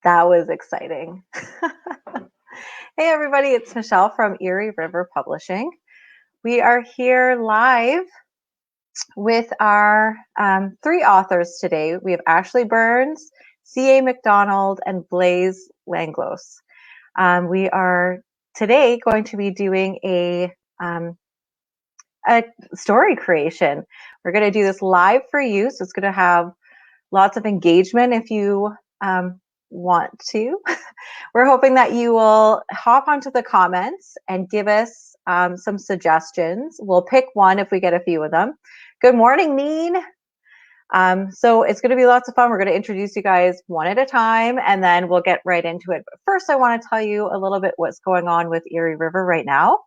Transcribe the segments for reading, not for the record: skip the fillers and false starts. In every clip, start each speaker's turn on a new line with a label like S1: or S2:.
S1: That was exciting. Hey, everybody, it's Michelle from Eerie River Publishing. We are here live with our three authors today. We have Ashley Burns, C.A. McDonald, and Blaise Langois. We are today going to be doing a story creation. We're going to do this live for you, so it's going to have lots of engagement if you want to. We're hoping that you will hop onto the comments and give us some suggestions. We'll pick one if we get a few of them. Good morning, Neen. So it's going to be lots of fun. We're going to introduce you guys one at a time, and then we'll get right into it. But first, I want to tell you a little bit what's going on with Eerie River right now.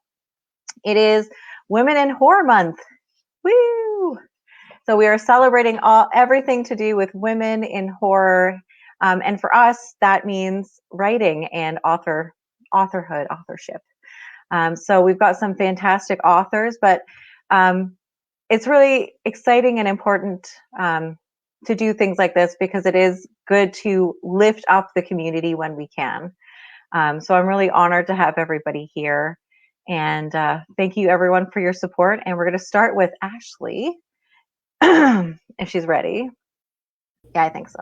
S1: It is Women in Horror Month. Woo! So we are celebrating everything to do with women in horror. And for us, that means writing and authorship. So we've got some fantastic authors, but it's really exciting and important to do things like this because it is good to lift up the community when we can. So I'm really honored to have everybody here. And thank you, everyone, for your support. And we're going to start with Ashley, if she's ready. Yeah, I think so.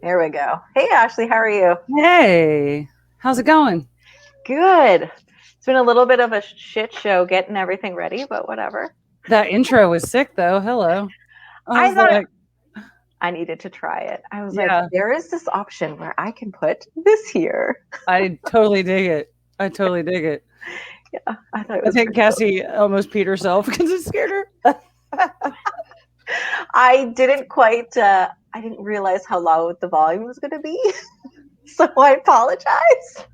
S1: There we go. Hey, Ashley, how are you?
S2: Hey, how's it going?
S1: Good. It's been a little bit of a shit show getting everything ready, but whatever.
S2: That intro was sick, though. Hello.
S1: I thought I needed to try it. I was like, there is this option where I can put this here.
S2: I totally dig it.
S1: Yeah, I thought it was.
S2: I think Cassie almost peed herself because it scared her.
S1: I didn't quite. I didn't realize how loud the volume was going to be, so I apologize.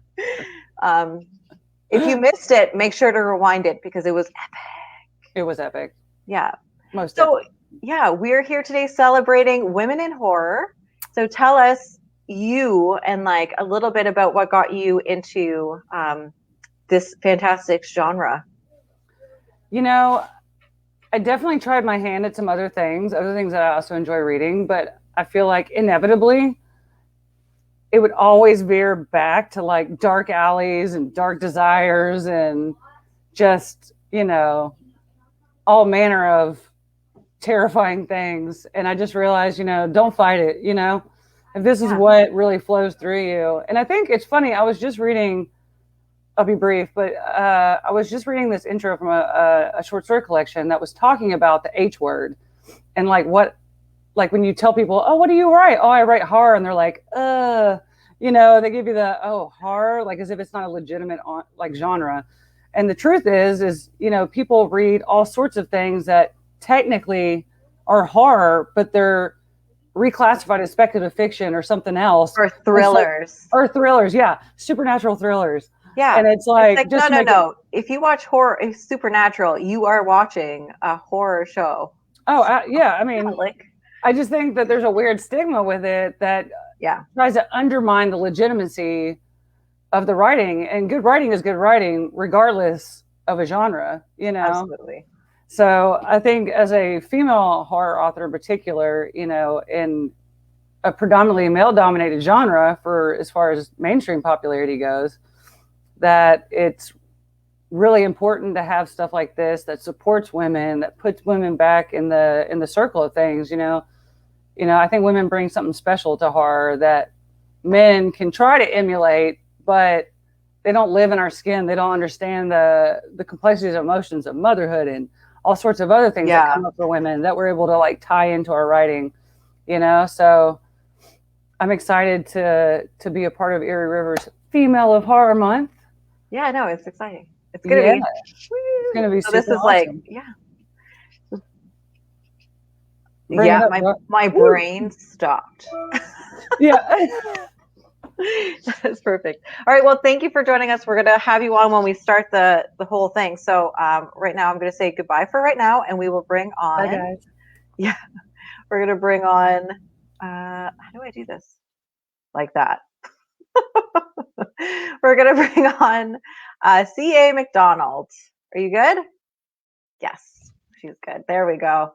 S1: If you missed it, make sure to rewind it because it was epic.
S2: It was epic.
S1: Yeah.
S2: Most.
S1: So yeah, we're here today celebrating women in horror. So tell us you and like a little bit about what got you into this fantastic genre.
S2: You know, I definitely tried my hand at some other things that I also enjoy reading, but I feel like inevitably it would always veer back to like dark alleys and dark desires and just, all manner of terrifying things. And I just realized, don't fight it, if this is what really flows through you. And I think it's funny. I was just reading, I'll be brief, but I was just reading this intro from a short story collection that was talking about the H word and like when you tell people, oh, what do you write? Oh, I write horror. And they're like, they give you the, oh, horror, like as if it's not a legitimate like genre. And the truth is, people read all sorts of things that technically are horror, but they're reclassified as speculative fiction or something else.
S1: Or thrillers.
S2: Yeah. Supernatural thrillers.
S1: Yeah.
S2: And it's like
S1: no. If you watch horror, Supernatural, you are watching a horror show.
S2: Oh, yeah. I mean, I just think that there's a weird stigma with it that tries to undermine the legitimacy of the writing. And good writing is good writing, regardless of a genre,
S1: Absolutely.
S2: So I think as a female horror author in particular, in a predominantly male-dominated genre for as far as mainstream popularity goes, that it's really important to have stuff like this that supports women, that puts women back in the circle of things. I think women bring something special to horror that men can try to emulate, but they don't live in our skin. They don't understand the complexities of emotions of motherhood and all sorts of other things that come up for women that we're able to like tie into our writing, So I'm excited to be a part of Eerie River's Female of Horror Month.
S1: Yeah, I know, it's exciting. It's gonna be.
S2: It's gonna be.
S1: So this is awesome. My brain stopped.
S2: Yeah.
S1: That's perfect. All right. Well, thank you for joining us. We're going to have you on when we start the whole thing. So right now I'm going to say goodbye for right now, and we will bring on.
S2: Bye, guys.
S1: Yeah. We're going to bring on. How do I do this? Like that. We're going to bring on C.A. McDonald. Are you good? Yes, she's good. There we go.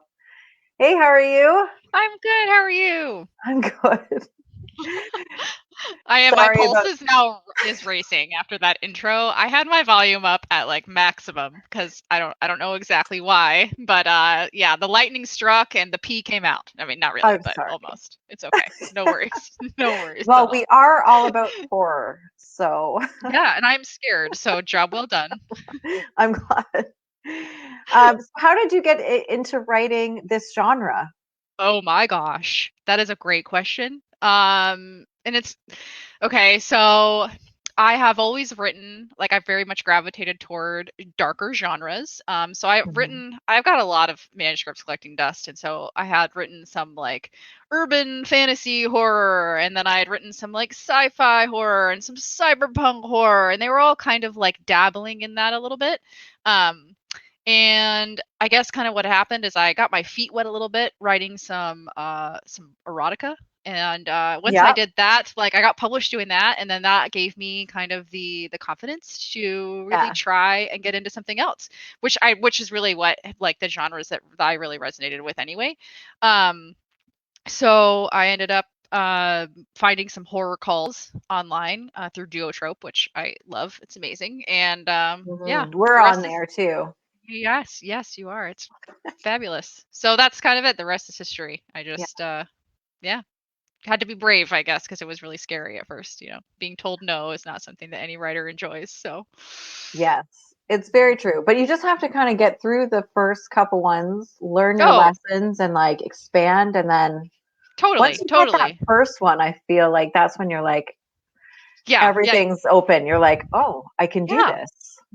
S1: Hey, how are you?
S3: I'm good. How are you?
S1: I'm good.
S3: My
S1: Sorry
S3: pulse
S1: about.
S3: is racing after that intro. I had my volume up at like maximum because I don't know exactly why, but yeah, the lightning struck and the pee came out. I mean, not really,
S1: I'm
S3: but
S1: sorry.
S3: almost. It's okay. No worries. No worries
S1: Well,
S3: at
S1: we
S3: all.
S1: are all about horror, so
S3: Yeah, and I'm scared. So job well done.
S1: I'm glad. So how did you get into writing this genre?
S3: Oh my gosh, that is a great question. And it's okay, so I have always written, like I've very much gravitated toward darker genres. So
S1: Mhm.
S3: I've got a lot of manuscripts collecting dust, and so I had written some like urban fantasy horror, and then I had written some like sci-fi horror and some cyberpunk horror, and they were all kind of like dabbling in that a little bit. Um, and I guess kind of what happened is I got my feet wet a little bit writing some erotica. And once I
S1: Yeah,
S3: did that, like I got published doing that, and then that gave me kind of the confidence to really
S1: yeah.
S3: try and get into something else, which is really what like the genres that I really resonated with anyway. Um, so I ended up finding some horror calls online through Duotrope, which I love. It's amazing, and yeah,
S1: We're
S3: the
S1: on
S3: rest is
S1: there too.
S3: yes, yes, you are. It's fabulous. So that's kind of it. The rest is history. I
S1: Yeah.
S3: just yeah, had to be brave, I guess, because it was really scary at first, you know. Being told no is not something that any writer enjoys. So
S1: Yes, it's very
S3: mhm.
S1: true. But you just have to kind of get through the first couple ones, learn your
S3: Oh,
S1: lessons, and like expand. And then once
S3: totally,
S1: you get that
S3: totally.
S1: first one, I feel like that's when you're like,
S3: Yeah, yeah,
S1: everything's open. You're like, oh, I can do
S3: yeah.
S1: this.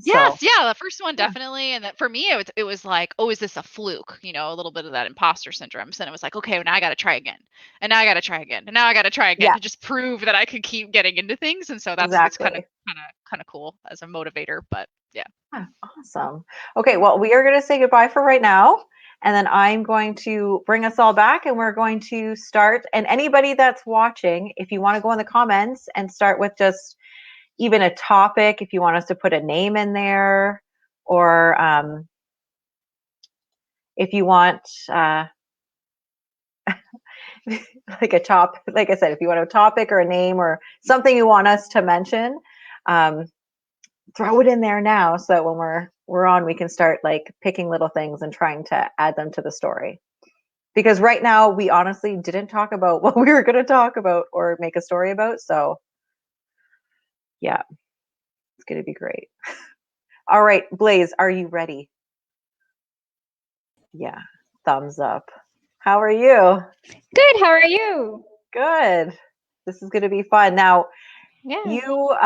S3: Yes,
S1: So,
S3: yeah, the first one
S1: yeah,
S3: definitely, and that for me it was like, oh, is this a fluke? You know, a little bit of that imposter syndrome. So then it was like, okay, well, now I got to try again, and now I got to try again, and now I got to try again
S1: yeah,
S3: to just prove that I could keep getting into things. And so that's it's kind of
S1: exactly.
S3: cool as a motivator, but yeah.
S1: Yeah, awesome. Okay, well, we are going to say goodbye for right now. And then I'm going to bring us all back and we're going to start. And anybody that's watching, if you want to go in the comments and start with just even a topic, if you want us to put a name in there, or if you want like a top, like I said, if you want a topic or a name or something you want us to mention, um, throw it in there now so that when we're on, we can start like picking little things and trying to add them to the story. Because right now we honestly didn't talk about what we were going to talk about or make a story about. So yeah, it's going to be great. All right, Blaise, are you ready? Yeah, thumbs up. How are you?
S4: Good. How are you?
S1: Good. This is going to be fun. Now,
S4: Yeah.
S1: you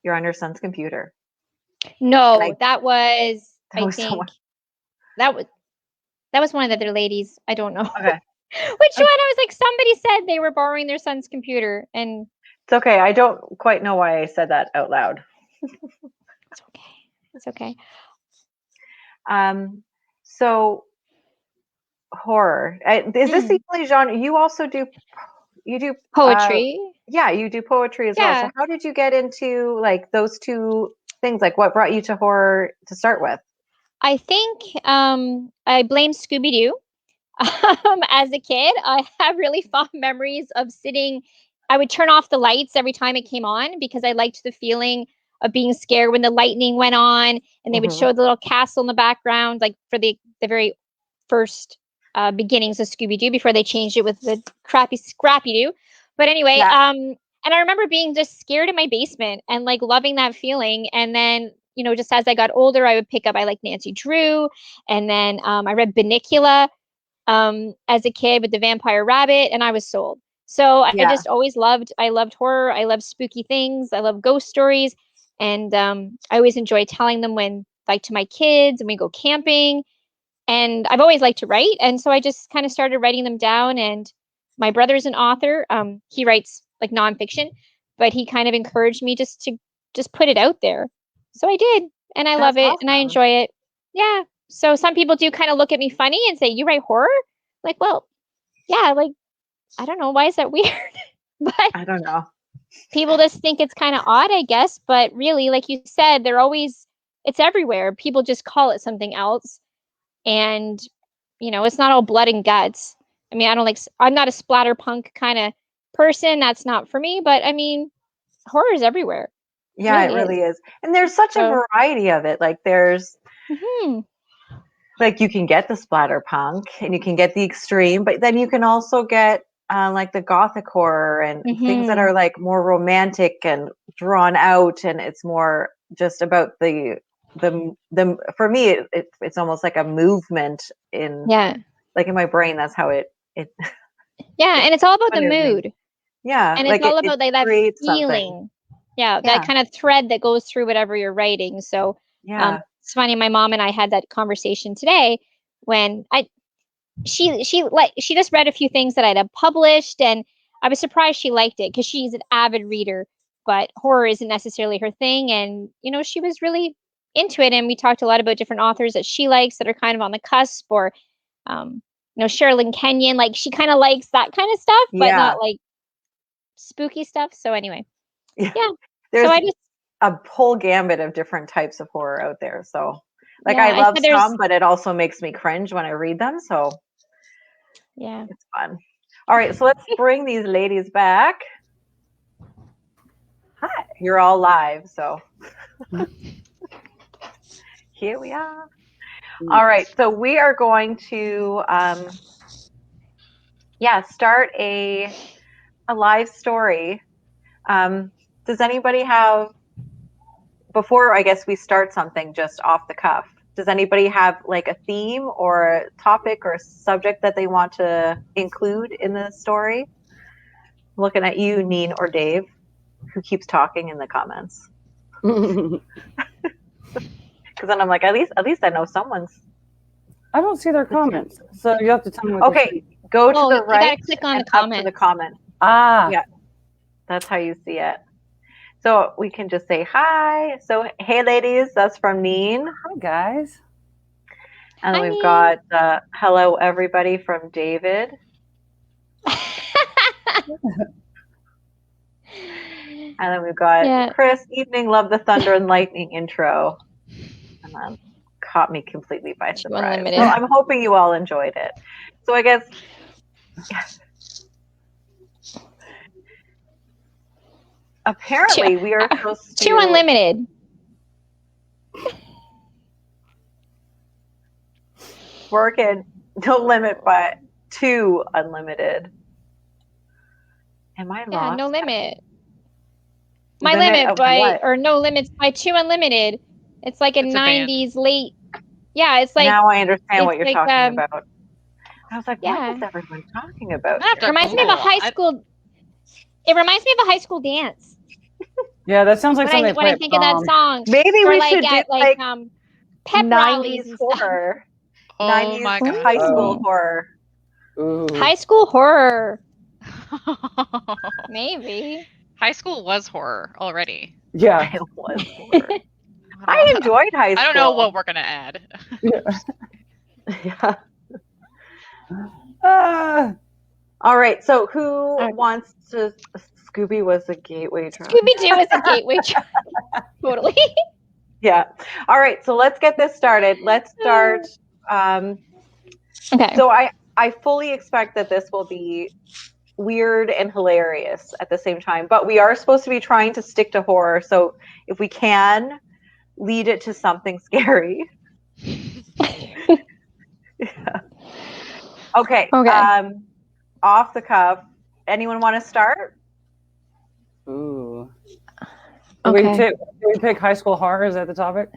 S1: you're on your son's computer. And
S4: No, that was,
S1: that
S4: I
S1: was
S4: think
S1: someone.
S4: that was that was one of the other ladies. I don't know which one.
S1: Okay.
S4: I was like, somebody said they were borrowing their son's computer, and
S1: It's okay. I don't quite know why I said that out loud.
S4: it's okay. It's okay.
S1: Um so horror. Is this the
S4: Mm.
S1: only genre you also do? You do
S4: Poetry.
S1: yeah, you do poetry as well. So
S4: Yeah.
S1: how did you get into like those two things? Like what brought you to horror to start with?
S4: I think I blame Scooby Doo. As a kid, I have really fond memories of sitting. I would turn off the lights every time it came on because I liked the feeling of being scared when the lightning went on and they would
S1: Hmm.
S4: show the little castle in the background, like for the very first beginnings of Scooby Doo before they changed it with the crappy Scrappy Doo. But anyway,
S1: Yeah.
S4: and I remember being just scared in my basement and like loving that feeling. And then, just as I got older, I would pick up, I like Nancy Drew. And then I read Bunnicula as a kid with the vampire rabbit, and I was sold. So I
S1: Yeah.
S4: just always I loved horror. I love spooky things. I love ghost stories. And I always enjoy telling them like to my kids and we go camping. And I've always liked to write. And so I just kind of started writing them down. And my brother's an author. He writes like nonfiction, but he kind of encouraged me just to just put it out there. So I did. And I
S1: That's
S4: love it and I
S1: awesome.
S4: enjoy it. Yeah. So some people do kind of look at me funny and say, "You write horror?" Like, well, yeah, like I don't know, why is that weird? But
S1: I don't know.
S4: people just think it's kind of odd, I guess. But really, like you said, it's everywhere. People just call it something else. And, it's not all blood and guts. I mean, I'm not a splatterpunk kind of person. That's not for me. But I mean, horror is everywhere.
S1: Yeah, it really is. And there's such a variety of it. Like there's like you can get the splatterpunk and you can get the extreme, but then you can also get like the gothic horror and things that are like more romantic and drawn out, and it's more just about the for me it's almost like a movement in like in my brain. That's how it
S4: and it's all about the mood.
S1: Yeah,
S4: and
S1: like
S4: it's all about like that feeling.
S1: Something.
S4: That kind of thread that goes through whatever you're writing. So it's funny, my mom and I had that conversation today when she just read a few things that I'd have published, and I was surprised she liked it because she's an avid reader, but horror isn't necessarily her thing. And she was really into it, and we talked a lot about different authors that she likes that are kind of on the cusp, or Sherilyn Kenyon, like she kind of likes that kind of stuff, but not like spooky stuff. So anyway,
S1: there's
S4: so I just
S1: a whole gambit of different types of horror out there. So like I love some, but it also makes me cringe when I read them. So it's fun. All right, so let's bring these ladies back. Hi, you're all live, so here we are. All right, so we are going to start a live story. Does anybody have, before I guess we start something just off the cuff, does anybody have like a theme or a topic or a subject that they want to include in the story? I'm looking at you, Neen or Dave, who keeps talking in the comments. Because then I'm like, at least I know someone's.
S2: I don't see their comments, so you have to tell me. What
S1: go to the right.
S4: You gotta click on
S1: and
S4: the comment.
S1: Up to the comment.
S2: Yeah,
S1: that's how you see it. So we can just say hi. So hey, ladies, that's from Neen.
S2: Hi, guys.
S1: And then we've got hello, everybody from David. And then we've got Chris, evening, love the thunder and lightning intro. And then caught me completely by surprise. So I'm hoping you all enjoyed it. So I guess apparently we are supposed to...
S4: Two unlimited.
S1: Working no limit, but 2 unlimited. Am I lost?
S4: Yeah, no limit. My limit by what? Or no limits by 2 unlimited. It's like a 90s late. Yeah, it's like
S1: now I understand what you're talking about. I was like, what is everyone talking about?
S4: It reminds me of a high school. It reminds me of a high school dance.
S2: Yeah, that sounds like something.
S4: When I think of that song,
S1: maybe we should do like
S4: pep
S1: 90s horror. 90s
S3: my God.
S1: High school horror.
S2: Ooh.
S4: High school horror. Maybe.
S3: High school was horror already.
S2: Yeah.
S1: It was horror. I enjoyed high school.
S3: I don't know what we're going to add.
S1: All right. So who wants to... Scooby was a gateway drug.
S4: Scooby-Doo was a gateway drug. Totally.
S1: Yeah. All right. So let's get this started. Let's start...
S4: okay.
S1: So I fully expect that this will be weird and hilarious at the same time, but we are supposed to be trying to stick to horror. So if we can lead it to something scary. Yeah. Okay. Off the cuff. Anyone want to start?
S2: Ooh.
S4: Okay.
S2: Do we pick high school horror? Is that the topic?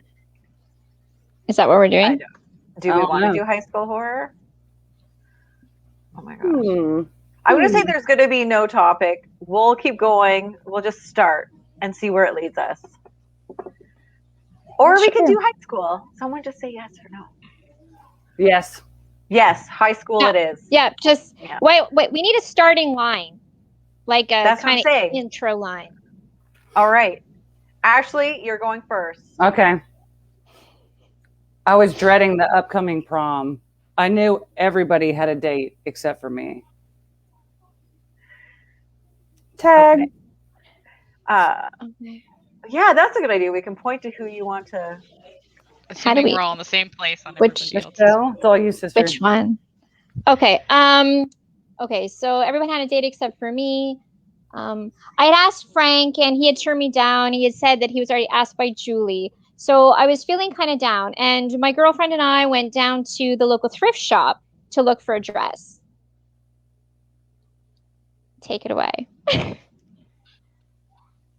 S4: Is that what we're doing?
S1: Do we want to do high school horror? Oh my gosh. I'm going to say there's going to be no topic. We'll keep going. We'll just start and see where it leads us. Or we could do high school. Someone just say yes or no.
S2: Yes.
S1: Yes, high school it is.
S4: Yeah, just wait. We need a starting line, like a kind of intro line.
S1: All right, Ashley, you're going first.
S2: Okay. I was dreading the upcoming prom. I knew everybody had a date except for me. Tag.
S1: Okay. Yeah, that's a good idea. We can point to who you want to.
S3: Assuming we're all in the same place on
S2: which Michelle? It's all you, sister.
S4: Which one? Okay. Okay. So everyone had a date except for me. I had asked Frank, and he had turned me down. He had said that he was already asked by Julie. So I was feeling kind of down. And my girlfriend and I went down to the local thrift shop to look for a dress. Take it away.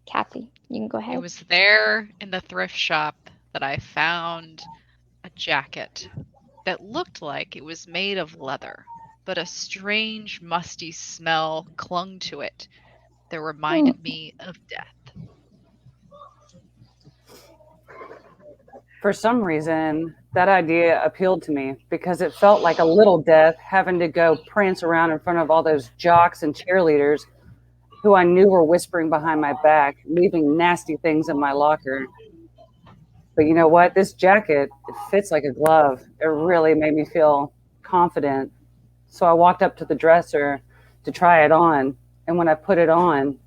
S4: Kathy, you can go ahead.
S3: It was there in the thrift shop that I found a jacket that looked like it was made of leather, but a strange, musty smell clung to it that reminded me of death.
S2: For some reason, that idea appealed to me because it felt like a little death having to go prance around in front of all those jocks and cheerleaders who I knew were whispering behind my back, leaving nasty things in my locker. But you know what? This jacket, it fits like a glove. It really made me feel confident. So I walked up to the dresser to try it on. And when I put it on,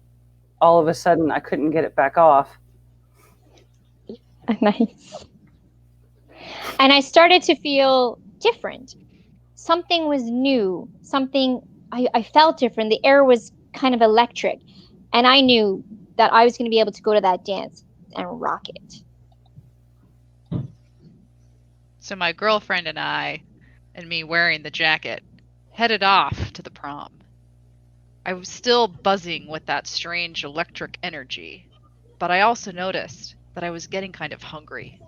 S2: all of a sudden I couldn't get it back off.
S4: Nice. And I started to feel different. Something was new. I felt different. The air was kind of electric. And I knew that I was going to be able to go to that dance and rock it.
S3: So my girlfriend and I, and me wearing the jacket, headed off to the prom. I was still buzzing with that strange electric energy, but I also noticed that I was getting kind of hungry.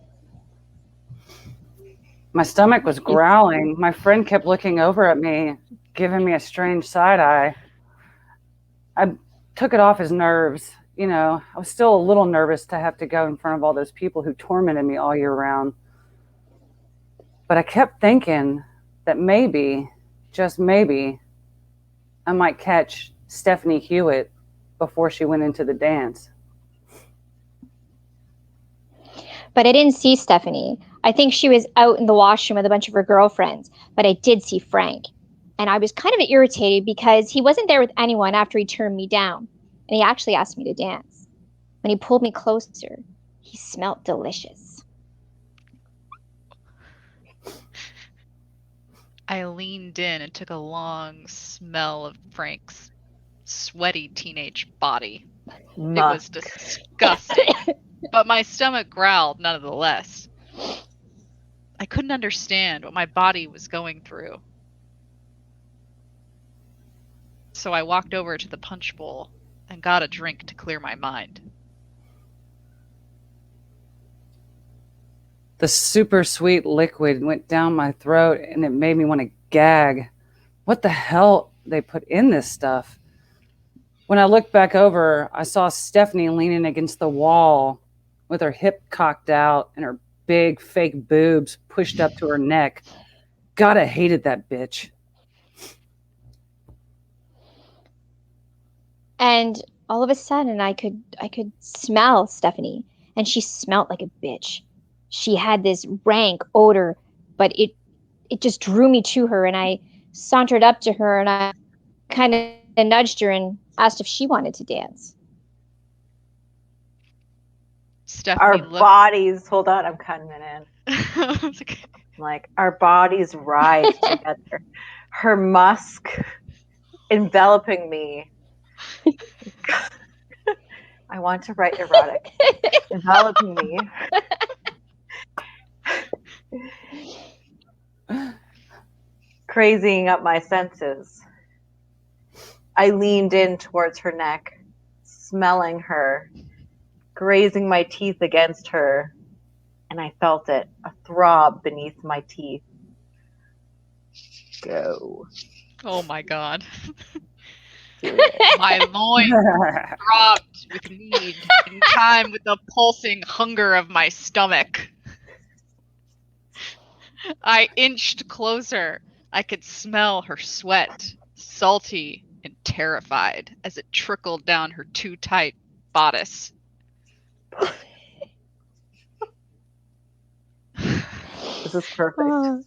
S2: My stomach was growling. My friend kept looking over at me, giving me a strange side eye. I took it off as nerves. You know, I was still a little nervous to have to go in front of all those people who tormented me all year round. But I kept thinking that maybe, just maybe, I might catch Stephanie Hewitt before she went into the dance.
S4: But I didn't see Stephanie. I think she was out in the washroom with a bunch of her girlfriends. But I did see Frank. And I was kind of irritated because he wasn't there with anyone after he turned me down. And he actually asked me to dance. When he pulled me closer, he smelled delicious.
S3: I leaned in and took a long smell of Frank's sweaty teenage body. It was disgusting, but my stomach growled nonetheless. I couldn't understand what my body was going through. So I walked over to the punch bowl and got a drink to clear my mind.
S2: The super sweet liquid went down my throat and it made me want to gag. What the hell they put in this stuff? When I looked back over, I saw Stephanie leaning against the wall with her hip cocked out and her big fake boobs pushed up to her neck. God, I hated that bitch.
S4: And all of a sudden I could smell Stephanie, and she smelled like a bitch. She had this rank odor, but it just drew me to her, and I sauntered up to her and I kind of nudged her and asked if she wanted to dance.
S3: Stephanie
S1: bodies, hold on, I'm cutting it in.
S3: Okay.
S1: Like, our bodies rise together. Her musk enveloping me. I want to write erotic. Enveloping me. Crazying up my senses. I leaned in towards her neck, smelling her, grazing my teeth against her, and I felt it, a throb beneath my teeth. Go.
S3: Oh my God. My loins throbbed with need in time with the pulsing hunger of my stomach. I inched closer. I could smell her sweat, salty and terrified, as it trickled down her too tight bodice.
S1: This is perfect.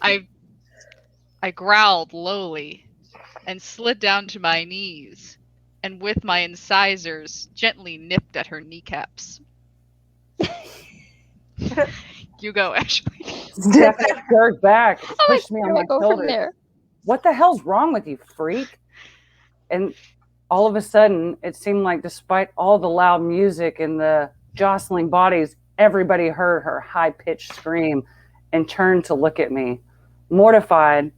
S3: I growled lowly and slid down to my knees, and with my incisors gently nipped at her kneecaps. You go, Ashley.
S2: Stephanie jerked back, pushed me on my shoulder.
S4: There.
S2: What the hell's wrong with you, freak? And all of a sudden, it seemed like despite all the loud music and the jostling bodies, everybody heard her high-pitched scream and turned to look at me. Mortified,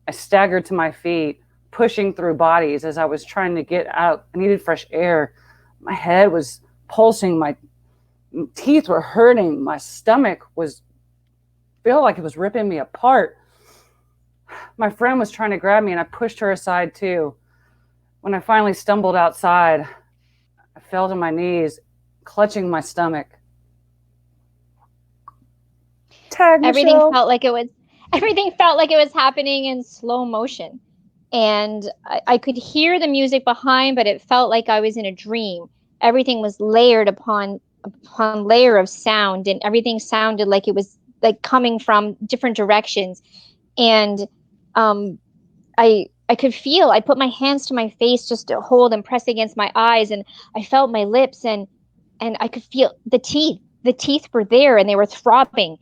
S2: I staggered to my feet, pushing through bodies as I was trying to get out. I needed fresh air. My head was pulsing. My teeth were hurting. My stomach felt like it was ripping me apart. My friend was trying to grab me, and I pushed her aside too. When I finally stumbled outside, I fell to my knees, clutching my stomach.
S4: Everything felt like it was happening in slow motion. And I could hear the music behind, but it felt like I was in a dream. Everything was layered upon layer of sound, and everything sounded like it was like coming from different directions. And I could feel, I put my hands to my face just to hold and press against my eyes, and I felt my lips, and I could feel the teeth. The teeth were there and they were throbbing.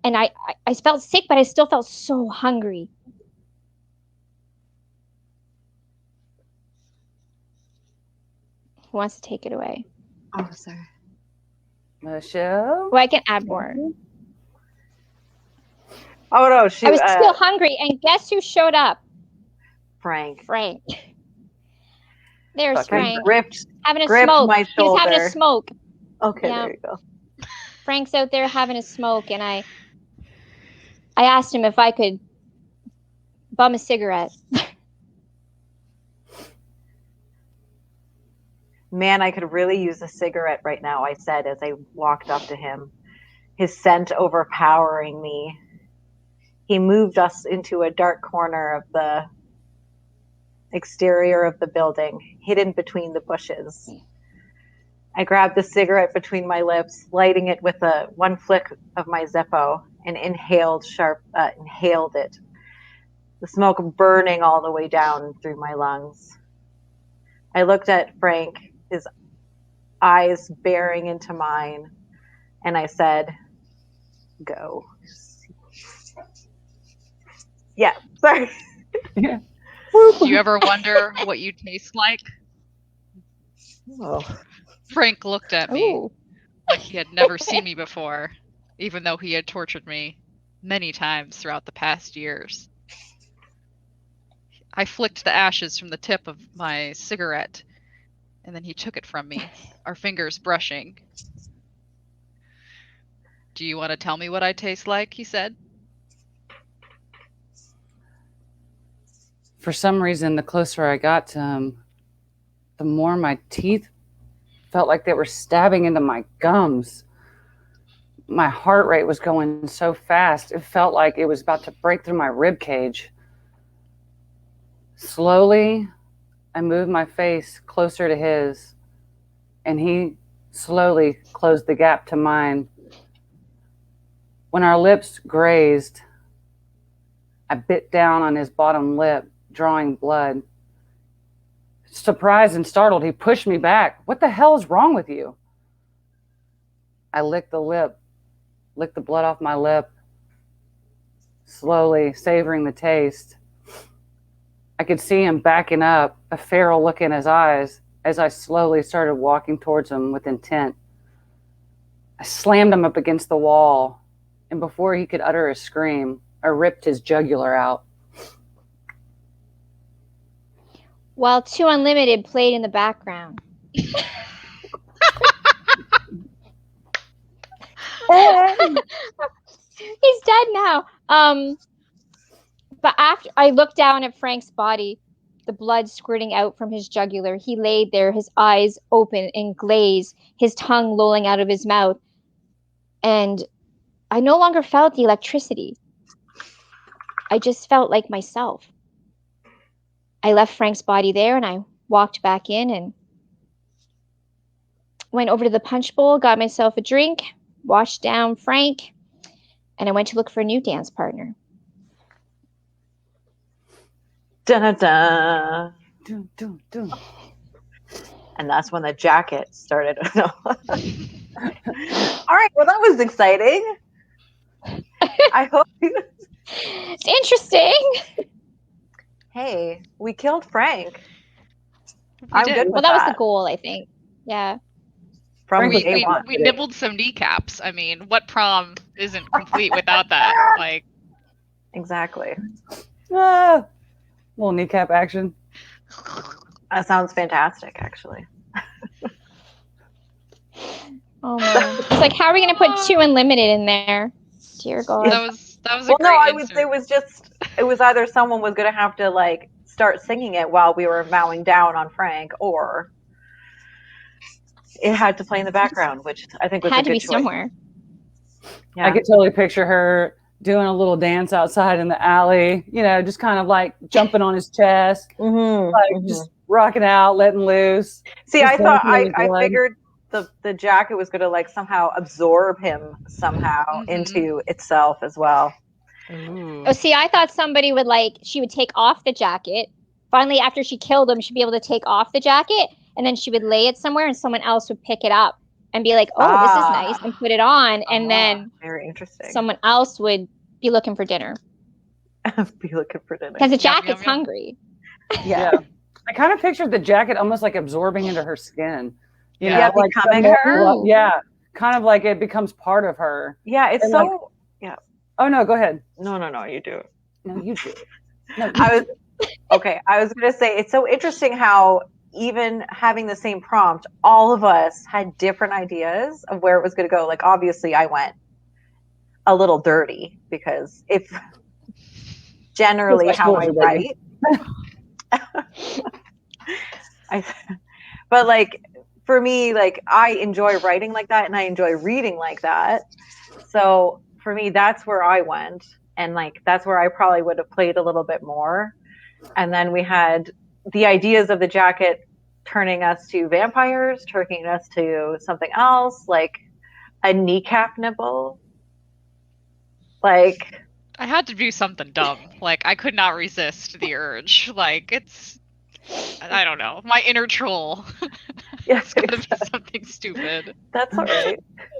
S4: And I felt sick, but I still felt so hungry. Who wants to take it away?
S1: Oh, sorry.
S2: Michelle?
S4: Well, I can add more.
S1: Oh no,
S4: I was still hungry, and guess who showed up?
S1: Frank.
S4: There's Frank. Having a
S1: gripped
S4: smoke.
S1: My
S4: He was having a smoke.
S1: Okay, yeah. There you go.
S4: Frank's out there having a smoke, and I asked him if I could bum a cigarette.
S1: Man, I could really use a cigarette right now, I said as I walked up to him, his scent overpowering me. He moved us into a dark corner of the exterior of the building, hidden between the bushes. I grabbed the cigarette between my lips, lighting it with one flick of my Zippo, and inhaled it. The smoke burning all the way down through my lungs. I looked at Frank, his eyes bearing into mine, and I said, "Go." Yeah, sorry.
S2: Yeah.
S3: Do you ever wonder what you taste like?
S1: Oh.
S3: Frank looked at me like he had never seen me before, even though he had tortured me many times throughout the past years. I flicked the ashes from the tip of my cigarette, and then he took it from me, our fingers brushing. "Do you want to tell me what I taste like?" he said.
S2: For some reason, the closer I got to him, the more my teeth felt like they were stabbing into my gums. My heart rate was going so fast, it felt like it was about to break through my rib cage. Slowly, I moved my face closer to his, and he slowly closed the gap to mine. When our lips grazed, I bit down on his bottom lip, drawing blood. Surprised and startled, he pushed me back. "What the hell is wrong with you?" I licked the blood off my lip, slowly savoring the taste. I could see him backing up, a feral look in his eyes, as I slowly started walking towards him with intent. I slammed him up against the wall, and before he could utter a scream, I ripped his jugular out.
S4: While 2 Unlimited played in the background. He's dead now. But after I looked down at Frank's body, the blood squirting out from his jugular, he laid there, his eyes open and glazed, his tongue lolling out of his mouth. And I no longer felt the electricity. I just felt like myself. I left Frank's body there, and I walked back in and went over to the punch bowl, got myself a drink, washed down Frank, and I went to look for a new dance partner.
S1: Dun-dun-dun.
S2: Dun, dun, dun.
S1: And that's when the jacket started. No. All right, well, that was exciting. I hope
S4: It's interesting.
S1: Hey, we killed Frank. I'm
S3: did.
S1: good with
S4: Well, that was
S1: that.
S4: the goal, I think. Yeah.
S1: From
S2: We-
S1: day one.
S3: We nibbled some kneecaps. I mean, what prom isn't complete without that? Like,
S1: Exactly.
S2: Little kneecap action.
S1: That sounds fantastic, actually.
S4: Oh man. It's like, how are we gonna put 2 Unlimited in there? Dear God.
S3: that was a
S1: Well,
S3: great
S1: no, I would
S3: insert.
S1: say it was either someone was going to have to like start singing it while we were mowing down on Frank, or it had to play in the background, which I think was
S4: Had
S1: a
S4: to
S1: good
S4: be
S1: choice.
S4: somewhere.
S1: Yeah.
S2: I could totally picture her doing a little dance outside in the alley, you know, just kind of like jumping on his chest,
S1: Mhm,
S2: like
S1: mhm.
S2: just rocking out, letting loose.
S1: See,
S2: just
S1: I thought
S2: dancing in his
S1: I
S2: blood.
S1: figured the jacket was going to like somehow absorb him somehow
S3: Mhm.
S1: into itself as well.
S3: Ooh.
S4: Oh, see, I thought somebody would she would take off the jacket. Finally, after she killed him, she'd be able to take off the jacket, and then she would lay it somewhere, and someone else would pick it up and be like, "Oh, this is
S1: Ah.
S4: nice," and put it on, and then
S1: Very interesting.
S4: someone else would be looking for dinner
S1: Be looking for dinner.
S4: because the
S3: Yum,
S4: jacket's
S3: yum, yum.
S4: hungry.
S1: Yeah.
S2: I kind of pictured the jacket almost like absorbing into her skin. You
S3: Yeah,
S2: know, like
S1: becoming
S2: the
S1: her?
S2: more- Yeah, kind of like it becomes part of her.
S1: Yeah, it's
S2: And,
S1: so.
S2: like- Oh no, go ahead.
S1: No, you do it.
S2: No, you do it. No,
S1: I was I was going to say it's so interesting how even having the same prompt, all of us had different ideas of where it was going to go. Like obviously, I went a little dirty because if generally
S2: Like
S1: how I
S2: everybody.
S1: write, but like for me, like I enjoy writing like that, and I enjoy reading like that. So for me, that's where I went. And like that's where I probably would have played a little bit more. And then we had the ideas of the jacket turning us to vampires, turning us to something else, like a kneecap nibble. Like
S3: I had to do something dumb. Like, I could not resist the urge. Like, I don't know. My inner troll.
S1: yeah,
S3: It's gotta be something stupid.
S1: that's all right.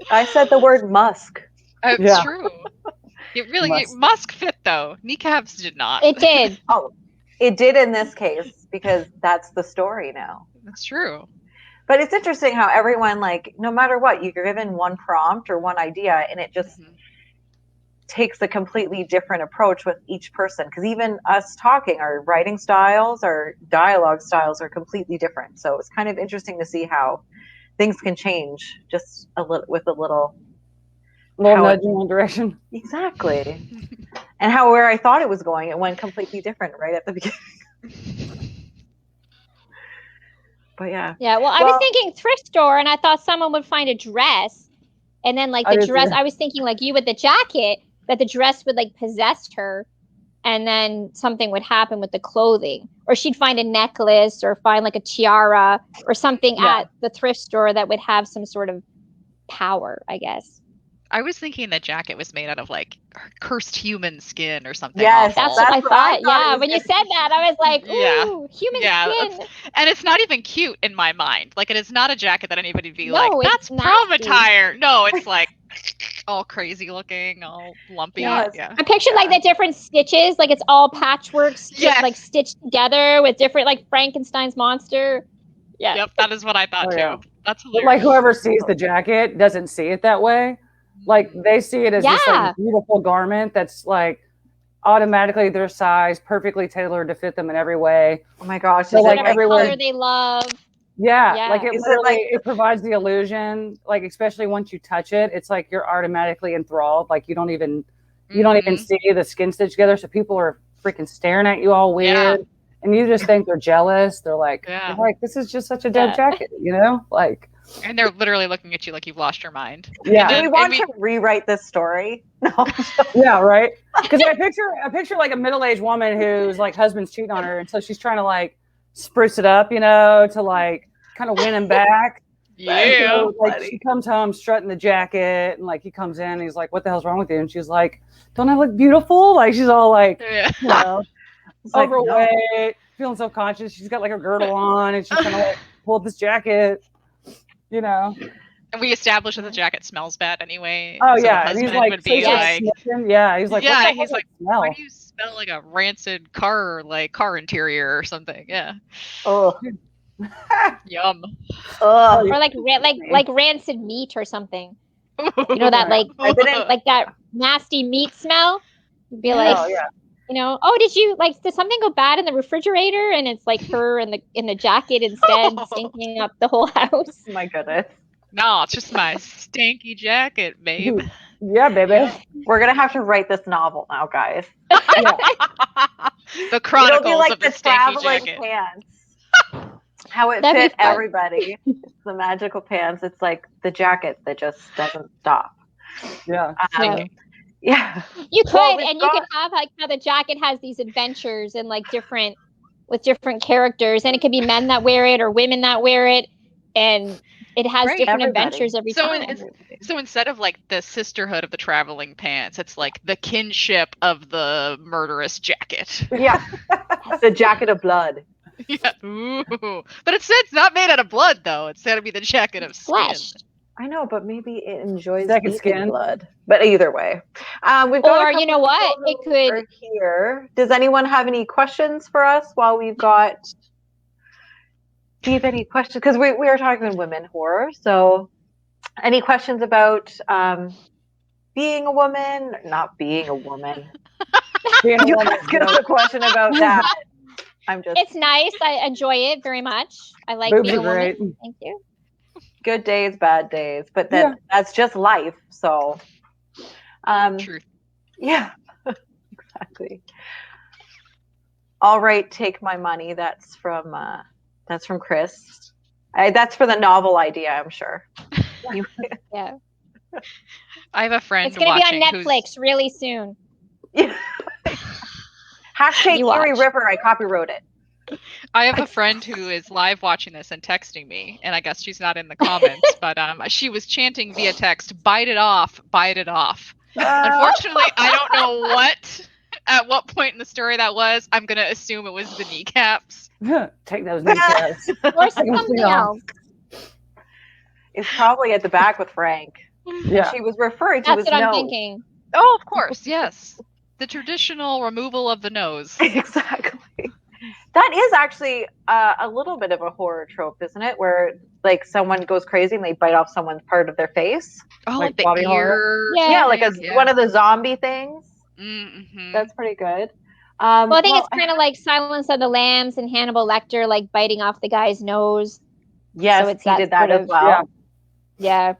S1: I said the word musk.
S3: It's
S2: Yeah.
S3: true. It really
S2: Musk.
S3: Musk fit though. Kneecaps did not.
S4: It did.
S1: Oh, it did in this case because that's the story now.
S3: That's true.
S1: But it's interesting how everyone, like, no matter what, you're given one prompt or one idea, and it just
S3: Mhm.
S1: takes a completely different approach with each person. Because even us talking, our writing styles, our dialogue styles are completely different. So it's kind of interesting to see how things can change just a little with a little.
S2: little
S1: how
S2: nudge in one direction.
S1: Exactly. And how where I thought it was going, it went completely different right at the beginning. But yeah.
S4: Yeah. Well, I was thinking thrift store, and I thought someone would find a dress, and then like
S2: I
S4: the
S2: did
S4: dress.
S2: too.
S4: I was thinking like you with the jacket, that the dress would like possess her, and then something would happen with the clothing, or she'd find a necklace, or find like a tiara, or something
S1: Yeah.
S4: at the thrift store that would have some sort of power, I guess.
S3: I was thinking the jacket was made out of like cursed human skin or something.
S1: Yes,
S3: awful.
S4: That's what I
S1: That's what I
S4: thought.
S1: thought it
S4: Yeah,
S1: was
S4: when you
S1: gonna
S4: said that, I was like,
S3: Yeah.
S4: ooh, human
S3: Yeah,
S4: skin.
S3: And it's not even cute in my mind. Like, it is not a jacket that anybody would be
S4: No,
S3: like,
S4: it's
S3: that's prom
S4: nasty.
S3: attire. No, it's like all crazy looking, all lumpy.
S1: Yes.
S3: Yeah.
S4: I pictured like the different stitches, like it's all patchwork,
S3: Yes.
S4: like stitched together with different, like Frankenstein's monster. Yeah.
S3: Yep, that is what I thought
S2: Oh,
S3: too.
S2: yeah.
S3: That's
S2: But
S3: hilarious.
S2: like whoever sees the jacket doesn't see it that way. Like they see it as this
S4: Yeah.
S2: like beautiful garment that's like automatically their size, perfectly tailored to fit them in every way.
S1: Oh my gosh.
S2: So,
S1: is
S2: like,
S1: it
S4: Whatever
S2: everyone-
S4: color they love.
S2: Yeah,
S4: Yeah.
S2: like it
S1: Is it
S2: literally
S1: like-
S2: it provides the illusion, like especially once you touch it, it's like you're automatically enthralled. Like you don't even
S3: Mhm.
S2: see the skin stitched together, so people are freaking staring at you all weird, and you just think they're jealous. They're like,
S3: Yeah.
S2: this is just such a dope
S4: Yeah.
S2: jacket, you know? Like,
S3: And they're literally looking at you like you've lost your mind.
S2: yeah,
S1: Do
S3: And
S1: we
S3: then-
S1: want
S3: and
S1: to rewrite this story? No.
S2: yeah, right. Because I picture like a middle-aged woman whose like husband's cheating on her, and so she's trying to like spruce it up, you know, to like kind of win him back.
S3: Yeah.
S2: So, like
S1: funny.
S2: she comes home strutting the jacket, and like he comes in, and he's like, "What the hell's wrong with you?" And she's like, "Don't I look beautiful?" Like she's all like,
S3: Yeah.
S2: you know,
S1: It's like, no.
S2: overweight, feeling self-conscious. She's got like her girdle on, and she's trying to like pull up this jacket, you know.
S3: And we established that the jacket smells bad anyway.
S2: Oh
S3: so
S2: yeah,
S3: the
S2: and he's
S3: husband
S2: like,
S3: would
S2: so
S3: be
S2: he's
S3: like,
S2: sniffing. Yeah, he's like,
S3: Yeah,
S2: what the hell
S3: he's
S2: does
S3: like,
S2: that smell?
S3: why do you smell like a rancid car interior or something? Yeah.
S1: Oh,
S3: Yum.
S1: Ugh.
S4: Or like rancid meat or something. You know that like
S1: I didn't
S4: like that nasty meat smell? You'd be
S3: Yes.
S4: like,
S1: Oh yeah.
S4: you know, oh, did something go bad in the refrigerator? And it's like her in the jacket instead, stinking up the whole house.
S1: Oh my goodness.
S3: No, it's just my stanky jacket, babe.
S2: Yeah, baby.
S3: Yeah.
S1: We're gonna have to write this novel now, guys.
S3: The
S1: It'll
S3: Chronicles
S1: be like
S3: of
S1: the
S3: the Stanky
S1: traveling
S3: Jacket.
S1: pants. How it
S4: That'd be
S1: fit
S4: fun.
S1: everybody. It's the magical pants. It's like the jacket that just doesn't stop.
S2: Yeah.
S4: Yeah.
S1: Yeah.
S4: You could,
S1: Well, we've
S4: and you
S1: got-
S4: could have like how the jacket has these adventures and like different characters, and it could be men that wear it or women that wear it, and it has
S3: Right.
S4: different
S1: Everybody.
S4: adventures every
S3: So
S4: time.
S3: So instead of like the sisterhood of the traveling pants, it's like the kinship of the murderous jacket.
S1: Yeah. The jacket of blood.
S3: Yeah. Ooh. But it's not made out of blood though. It's got to be the jacket of skin.
S4: Flesh.
S1: I know, but maybe it enjoys
S2: Second
S1: eating
S2: skin.
S1: blood. But either way, we've got.
S4: Or
S1: a
S4: you
S1: couple
S4: know what?
S1: people
S4: It
S1: who
S4: could.
S1: are here. Does anyone have any questions for us while we've got? Do you have any questions? Because we are talking women horror. So, any questions about being a woman, not being a woman?
S2: Being a
S1: You
S2: woman,
S1: ask us a question about that. I'm just
S4: It's nice. I enjoy it very much. I like
S2: Boobs
S4: being a
S2: are
S4: woman.
S2: great.
S4: Thank you.
S1: good days, bad days, but then that's just life. So,
S3: Truth.
S1: yeah, exactly. All right, take my money. That's from Chris. That's for the novel idea, I'm sure.
S4: Yeah.
S3: I have a friend
S4: It's going to be on
S3: watching
S4: Netflix really soon.
S1: Hashtag
S4: You
S1: Eerie
S4: watch.
S1: River. I copywrote it.
S3: I have a friend who is live watching this and texting me, and I guess she's not in the comments, but she was chanting via text, "Bite it off, bite it off." Unfortunately, I don't know at what point in the story that was. I'm gonna assume it was the kneecaps.
S2: Take those kneecaps.
S4: Or something else.
S1: It's probably at the back with Frank.
S2: Yeah.
S1: She was referring to
S4: That's
S1: his
S4: what I'm
S1: nose.
S4: thinking.
S3: Oh, of course, yes. The traditional removal of the nose.
S1: Exactly. That is actually a little bit of a horror trope, isn't it? Where like someone goes crazy and they bite off someone's part of their face.
S3: Oh,
S2: Like
S3: the
S2: body
S3: ear.
S2: horror?
S1: Yeah, like
S3: yeah.
S1: one of the zombie things.
S3: Mm-hmm.
S1: That's pretty good.
S4: Well, I think it's kind of like Silence of the Lambs and Hannibal Lecter, like biting off the guy's nose.
S1: yes,
S4: so it's
S1: he
S4: that
S1: did that
S4: sort
S1: as
S4: of-
S1: well.
S2: Yeah.
S4: Yeah.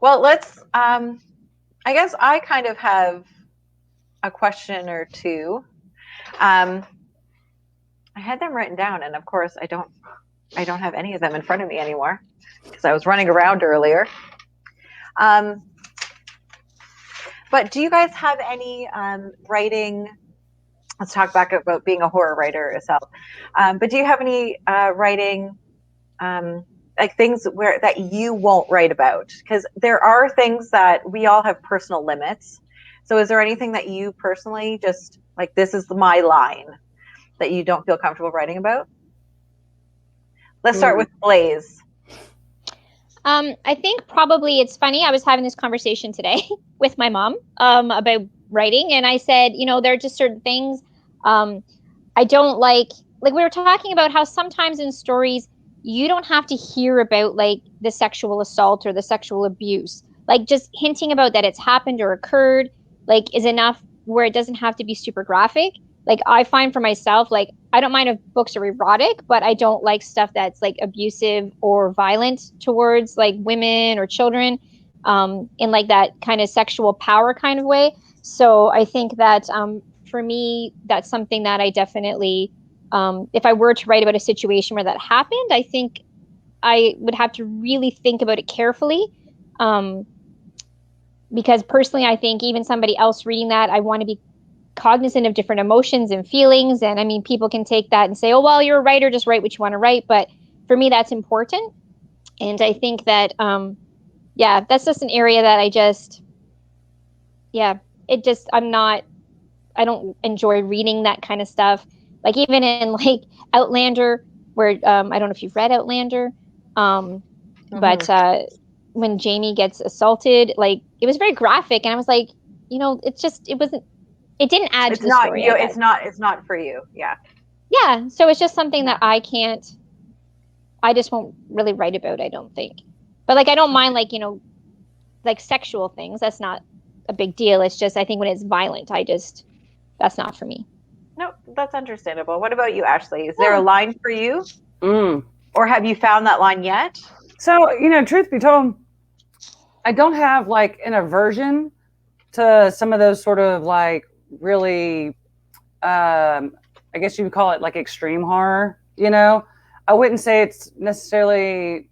S1: Well, let's. I guess I kind of have a question or two. I had them written down, and of course, I don't have any of them in front of me anymore because I was running around earlier. But do you guys have any writing? Let's talk back about being a horror writer yourself. But do you have any writing? Like things that you won't write about, because there are things that we all have personal limits. So is there anything that you personally just like, this is my line that you don't feel comfortable writing about? Let's start with Blaise.
S4: I think probably it's funny. I was having this conversation today with my mom about writing, and I said, there are just certain things I don't like we were talking about how sometimes in stories you don't have to hear about like the sexual assault or the sexual abuse. Like just hinting about that it's happened or occurred like is enough where it doesn't have to be super graphic. Like I find for myself, like I don't mind if books are erotic, but I don't like stuff that's like abusive or violent towards like women or children in like that kind of sexual power kind of way. So I think that for me, that's something that I definitely if I were to write about a situation where that happened, I think I would have to really think about it carefully. Because personally, I think even somebody else reading that, I want to be cognizant of different emotions and feelings. And I mean, people can take that and say, oh, well, you're a writer, just write what you want to write. But for me, that's important. And I think that, that's just an area that I don't enjoy reading that kind of stuff. Like even in like Outlander, where I don't know if you've read Outlander, but when Jamie gets assaulted, like it was very graphic, and I was like, it didn't add to the story.
S1: It's not for you. Yeah.
S4: Yeah, so it's just something that I just won't really write about, I don't think. But like I don't mind like, like sexual things. That's not a big deal. It's just I think when it's violent, that's not for me.
S1: No, that's understandable. What about you, Ashley? Is there a line for you? Or have you found that line yet?
S2: So, truth be told, I don't have like an aversion to some of those sort of like really, I guess you would call it like extreme horror, I wouldn't say it's necessarily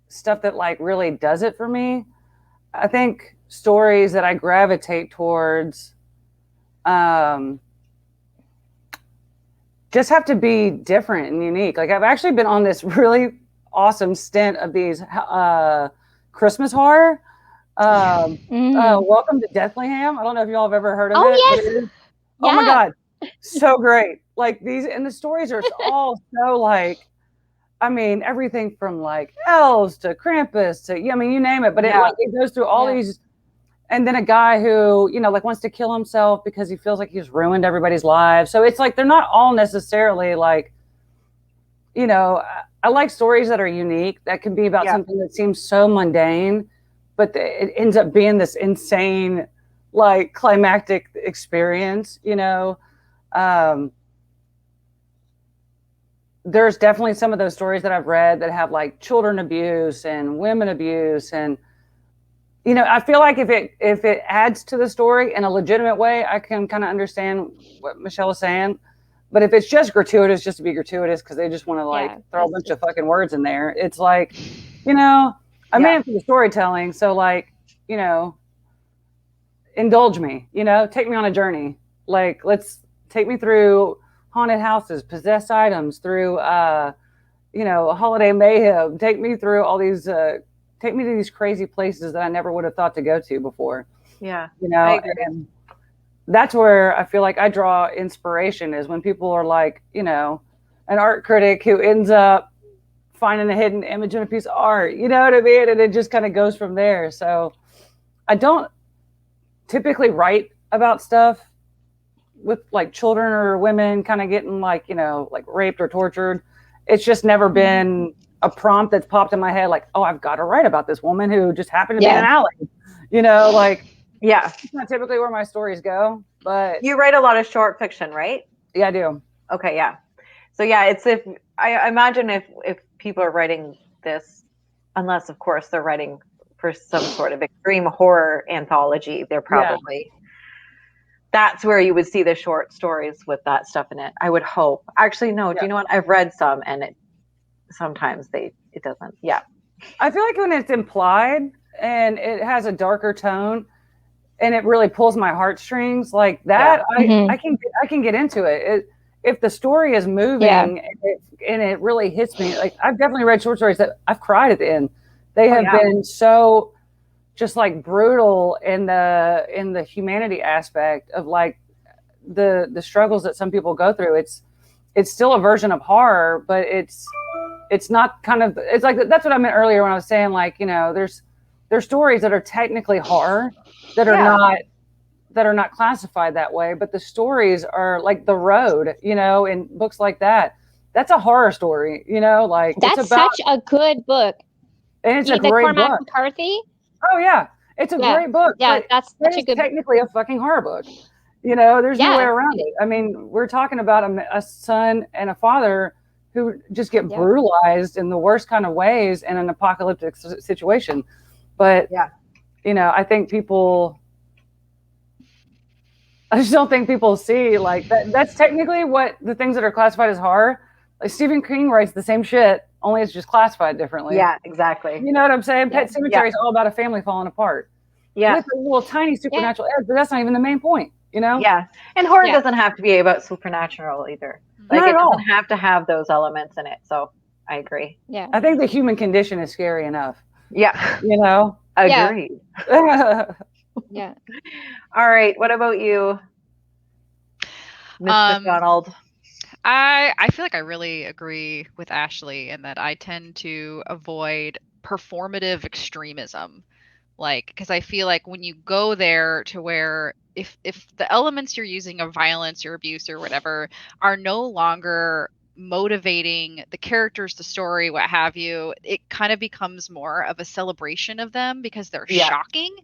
S2: stuff that like really does it for me. I think stories that I gravitate towards just have to be different and unique. Like I've actually been on this really awesome stint of these Christmas horror. Welcome to Bethlehem. I don't know if y'all have ever heard of it.
S4: Yes.
S2: Oh my God. So great. Like these, and the stories are all so like, I mean, everything from like elves to Krampus to, you name it, but it goes through all these. And then a guy who, like wants to kill himself because he feels like he's ruined everybody's lives. So it's like, they're not all necessarily like, I like stories that are unique, that can be about something that seems so mundane, but it ends up being this insane, like climactic experience, there's definitely some of those stories that I've read that have like children abuse and women abuse. And, I feel like if it adds to the story in a legitimate way, I can kind of understand what Michelle is saying. But if it's just gratuitous, just to be gratuitous, because they just want to like throw a bunch of fucking words in there, it's like, I'm in for the storytelling. So like, indulge me, take me on a journey. Like, let's take me through haunted houses, possessed items, through, holiday mayhem. Take me through all these, take me to these crazy places that I never would have thought to go to before.
S1: Yeah.
S2: I agree. And that's where I feel like I draw inspiration, is when people are like, an art critic who ends up finding a hidden image in a piece of art, you know what I mean? And it just kind of goes from there. So I don't typically write about stuff with like children or women kind of getting like, like raped or tortured. It's just never been a prompt that's popped in my head. Like, oh, I've got to write about this woman who just happened to be in an alley, it's not typically where my stories go, but
S1: you write a lot of short fiction, right?
S2: Yeah, I do.
S1: Okay. Yeah. So it's, if I imagine if people are writing this, unless of course they're writing for some sort of extreme horror anthology, they're probably, that's where you would see the short stories with that stuff in it. I would hope. Actually, no. Do you know what? I've read some, and sometimes it doesn't. Yeah.
S2: I feel like when it's implied and it has a darker tone and it really pulls my heartstrings like that, I can get into it. If the story is moving and it really hits me, like I've definitely read short stories that I've cried at the end. They have been so just like brutal in the humanity aspect of like the struggles that some people go through. It's still a version of horror, but it's not kind of, it's like, that's what I meant earlier when I was saying like, there's stories that are technically horror that are not classified that way, but the stories are like The Road, in books like that. That's a horror story, like
S4: that's
S2: it's about,
S4: such a good book.
S2: And it's a great
S4: Cormac
S2: book.
S4: McCarthy.
S2: Oh yeah, it's a great book.
S4: Yeah, that's such a good.
S2: Technically a fucking horror book. There's no way around it. I mean, we're talking about a son and a father who just get brutalized in the worst kind of ways in an apocalyptic situation. But I think I just don't think people see like that. That's technically what the things that are classified as horror. Like Stephen King writes the same shit, only it's just classified differently.
S1: Yeah, exactly.
S2: You know what I'm saying? Pet Sematary is all about a family falling apart. Yeah. With a little tiny supernatural edge, but that's not even the main point,
S1: Yeah. And horror doesn't have to be about supernatural either. Like it doesn't have to have those elements in it. So I agree.
S4: Yeah.
S2: I think the human condition is scary enough.
S1: Yeah.
S2: Agreed.
S4: Yeah.
S1: All right. What about you, Miss McDonald?
S3: I feel like I really agree with Ashley in that I tend to avoid performative extremism. Like, because I feel like when you go there to where if the elements you're using of violence or abuse or whatever are no longer motivating the characters, the story, what have you, it kind of becomes more of a celebration of them because they're shocking,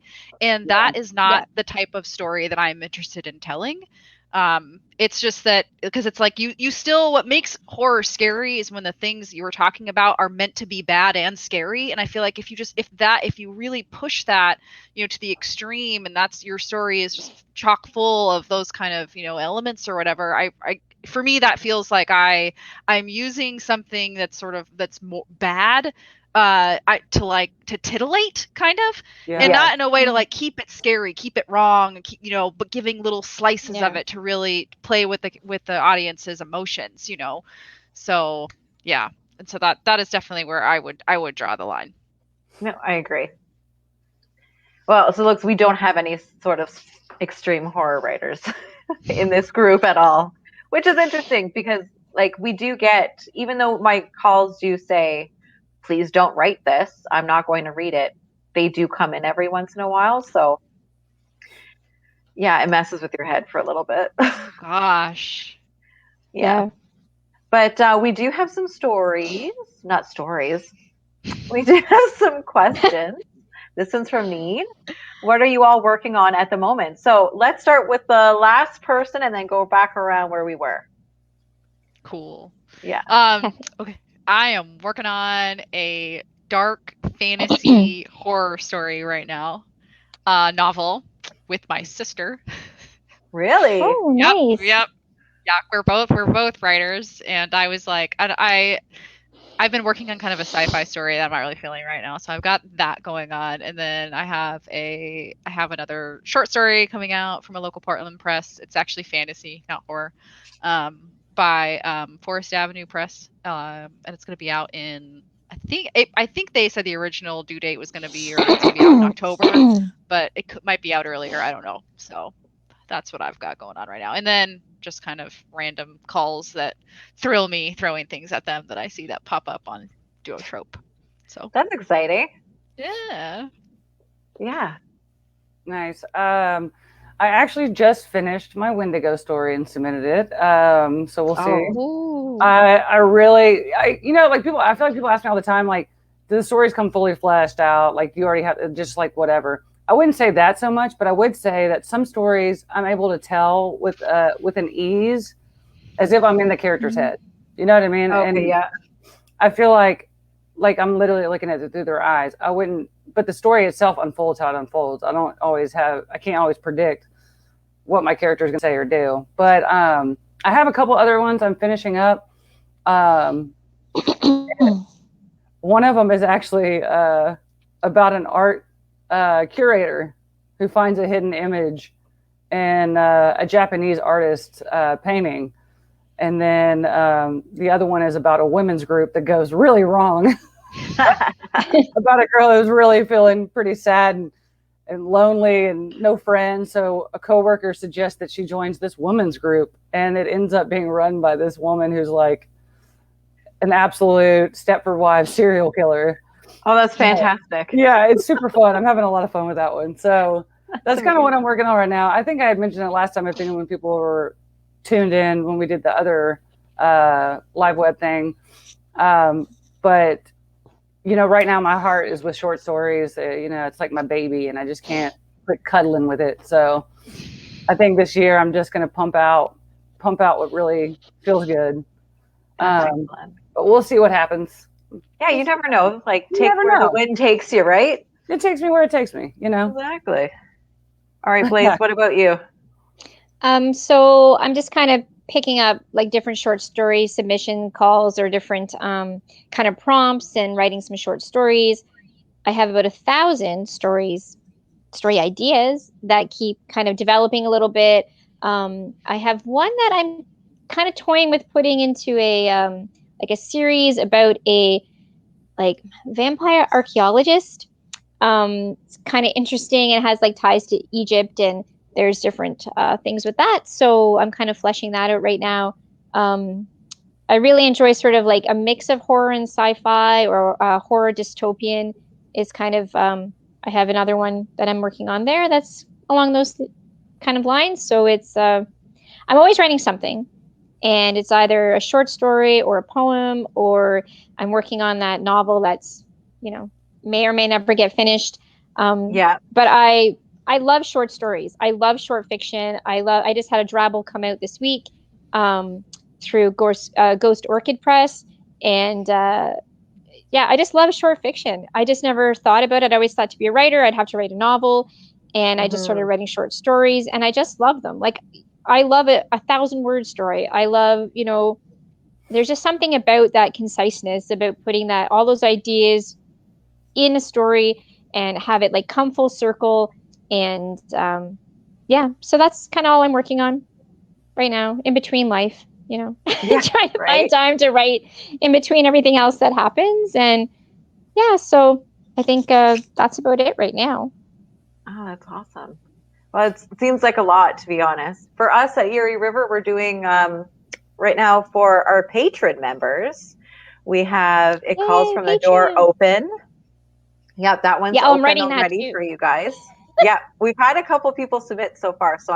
S3: and that is not the type of story that I'm interested in telling. It's just that because it's like you still, what makes horror scary is when the things you were talking about are meant to be bad and scary. And I feel like if you really push that, to the extreme, and that's your story is just chock full of those kind of, elements or whatever, I for me that feels like I'm using something that's more bad to titillate kind of, and not in a way to like keep it scary, keep it wrong, but giving little slices of it to really play with the audience's emotions, so yeah. And so that is definitely where I would draw the line.
S1: No, I agree. Well, so looks, we don't have any sort of extreme horror writers in this group at all, which is interesting because like we do get, even though my calls do say, please don't write this, I'm not going to read it, they do come in every once in a while. So yeah, it messes with your head for a little bit.
S3: Gosh.
S1: Yeah. But we do have some stories, not stories. We do have some questions. This one's from Need. What are you all working on at the moment? So let's start with the last person and then go back around where we were.
S3: Cool.
S1: Yeah.
S3: Okay. I am working on a dark fantasy horror story right now. Novel with my sister.
S1: Really?
S4: Oh, nice.
S3: Yep. Yeah, we're both writers, and I was like, I've been working on kind of a sci-fi story that I'm not really feeling right now, so I've got that going on, and then I have another short story coming out from a local Portland press. It's actually fantasy, not horror, by Forest Avenue Press, and it's going to be out in I think they said the original due date was going to be, or it's going to be out in October, but it might be out earlier. I don't know. So that's what I've got going on right now, and then just kind of random calls that thrill me, throwing things at them that I see that pop up on Duotrope. So
S1: that's exciting.
S3: Yeah.
S2: Nice. I actually just finished my Wendigo story and submitted it. So we'll see.
S4: Ooh.
S2: I really, like people, I feel like people ask me all the time, like, do the stories come fully fleshed out? Like you already have, just like whatever. I wouldn't say that so much, but I would say that some stories I'm able to tell with an ease, as if I'm in the character's head. You know what I mean?
S1: Okay,
S2: and
S1: yeah.
S2: I feel like I'm literally looking at it through their eyes. I wouldn't, but the story itself unfolds how it unfolds. I can't always predict what my character is going to say or do. But I have a couple other ones I'm finishing up. One of them is actually about an art curator who finds a hidden image in a Japanese artist's painting. And then the other one is about a women's group that goes really wrong. About a girl who's really feeling pretty sad and lonely and no friends. So a coworker suggests that she joins this women's group, and it ends up being run by this woman who's like an absolute Stepford Wives serial killer.
S1: Oh, that's fantastic.
S2: Yeah, it's super fun. I'm having a lot of fun with that one. So that's kind of what I'm working on right now. I think I had mentioned it last time, I think, when people were tuned in when we did the other live web thing. But, right now my heart is with short stories. It's like my baby, and I just can't quit cuddling with it. So I think this year I'm just going to pump out what really feels good. But we'll see what happens.
S1: Yeah, you never know. Like, take where the wind takes you, right?
S2: It takes me where it takes me,
S1: Exactly. All right, Blaise, what about you?
S4: So I'm just kind of picking up like different short story submission calls or different kind of prompts and writing some short stories. I have about 1,000 story ideas that keep kind of developing a little bit. I have one that I'm kind of toying with putting into a series about a like vampire archaeologist. It's kind of interesting. It has like ties to Egypt, and there's different things with that. So I'm kind of fleshing that out right now. I really enjoy sort of like a mix of horror and sci-fi, or horror dystopian is kind of, I have another one that I'm working on there that's along those kind of lines. So it's I'm always writing something, and it's either a short story or a poem, or I'm working on that novel that's, you know, may or may never get finished. But I love short stories. I love short fiction. I just had a drabble come out this week through Ghost Orchid Press, and I just love short fiction. I just never thought about it. I always thought to be a writer, I'd have to write a novel, and I just started writing short stories, and I just love them. Like, I love a 1,000-word story. I love, you know, there's just something about that conciseness, about putting that all those ideas in a story and have it like come full circle. And so that's kind of all I'm working on right now, in between life, you know, trying to find time to write in between everything else that happens. And so I think that's about it right now.
S1: Oh, that's awesome. Well, it seems like a lot, to be honest. For us at Eerie River, we're doing right now for our patron members, we have It Calls from the Door open. Yeah, that one's open already for you guys. Yeah, we've had a couple people submit so far, so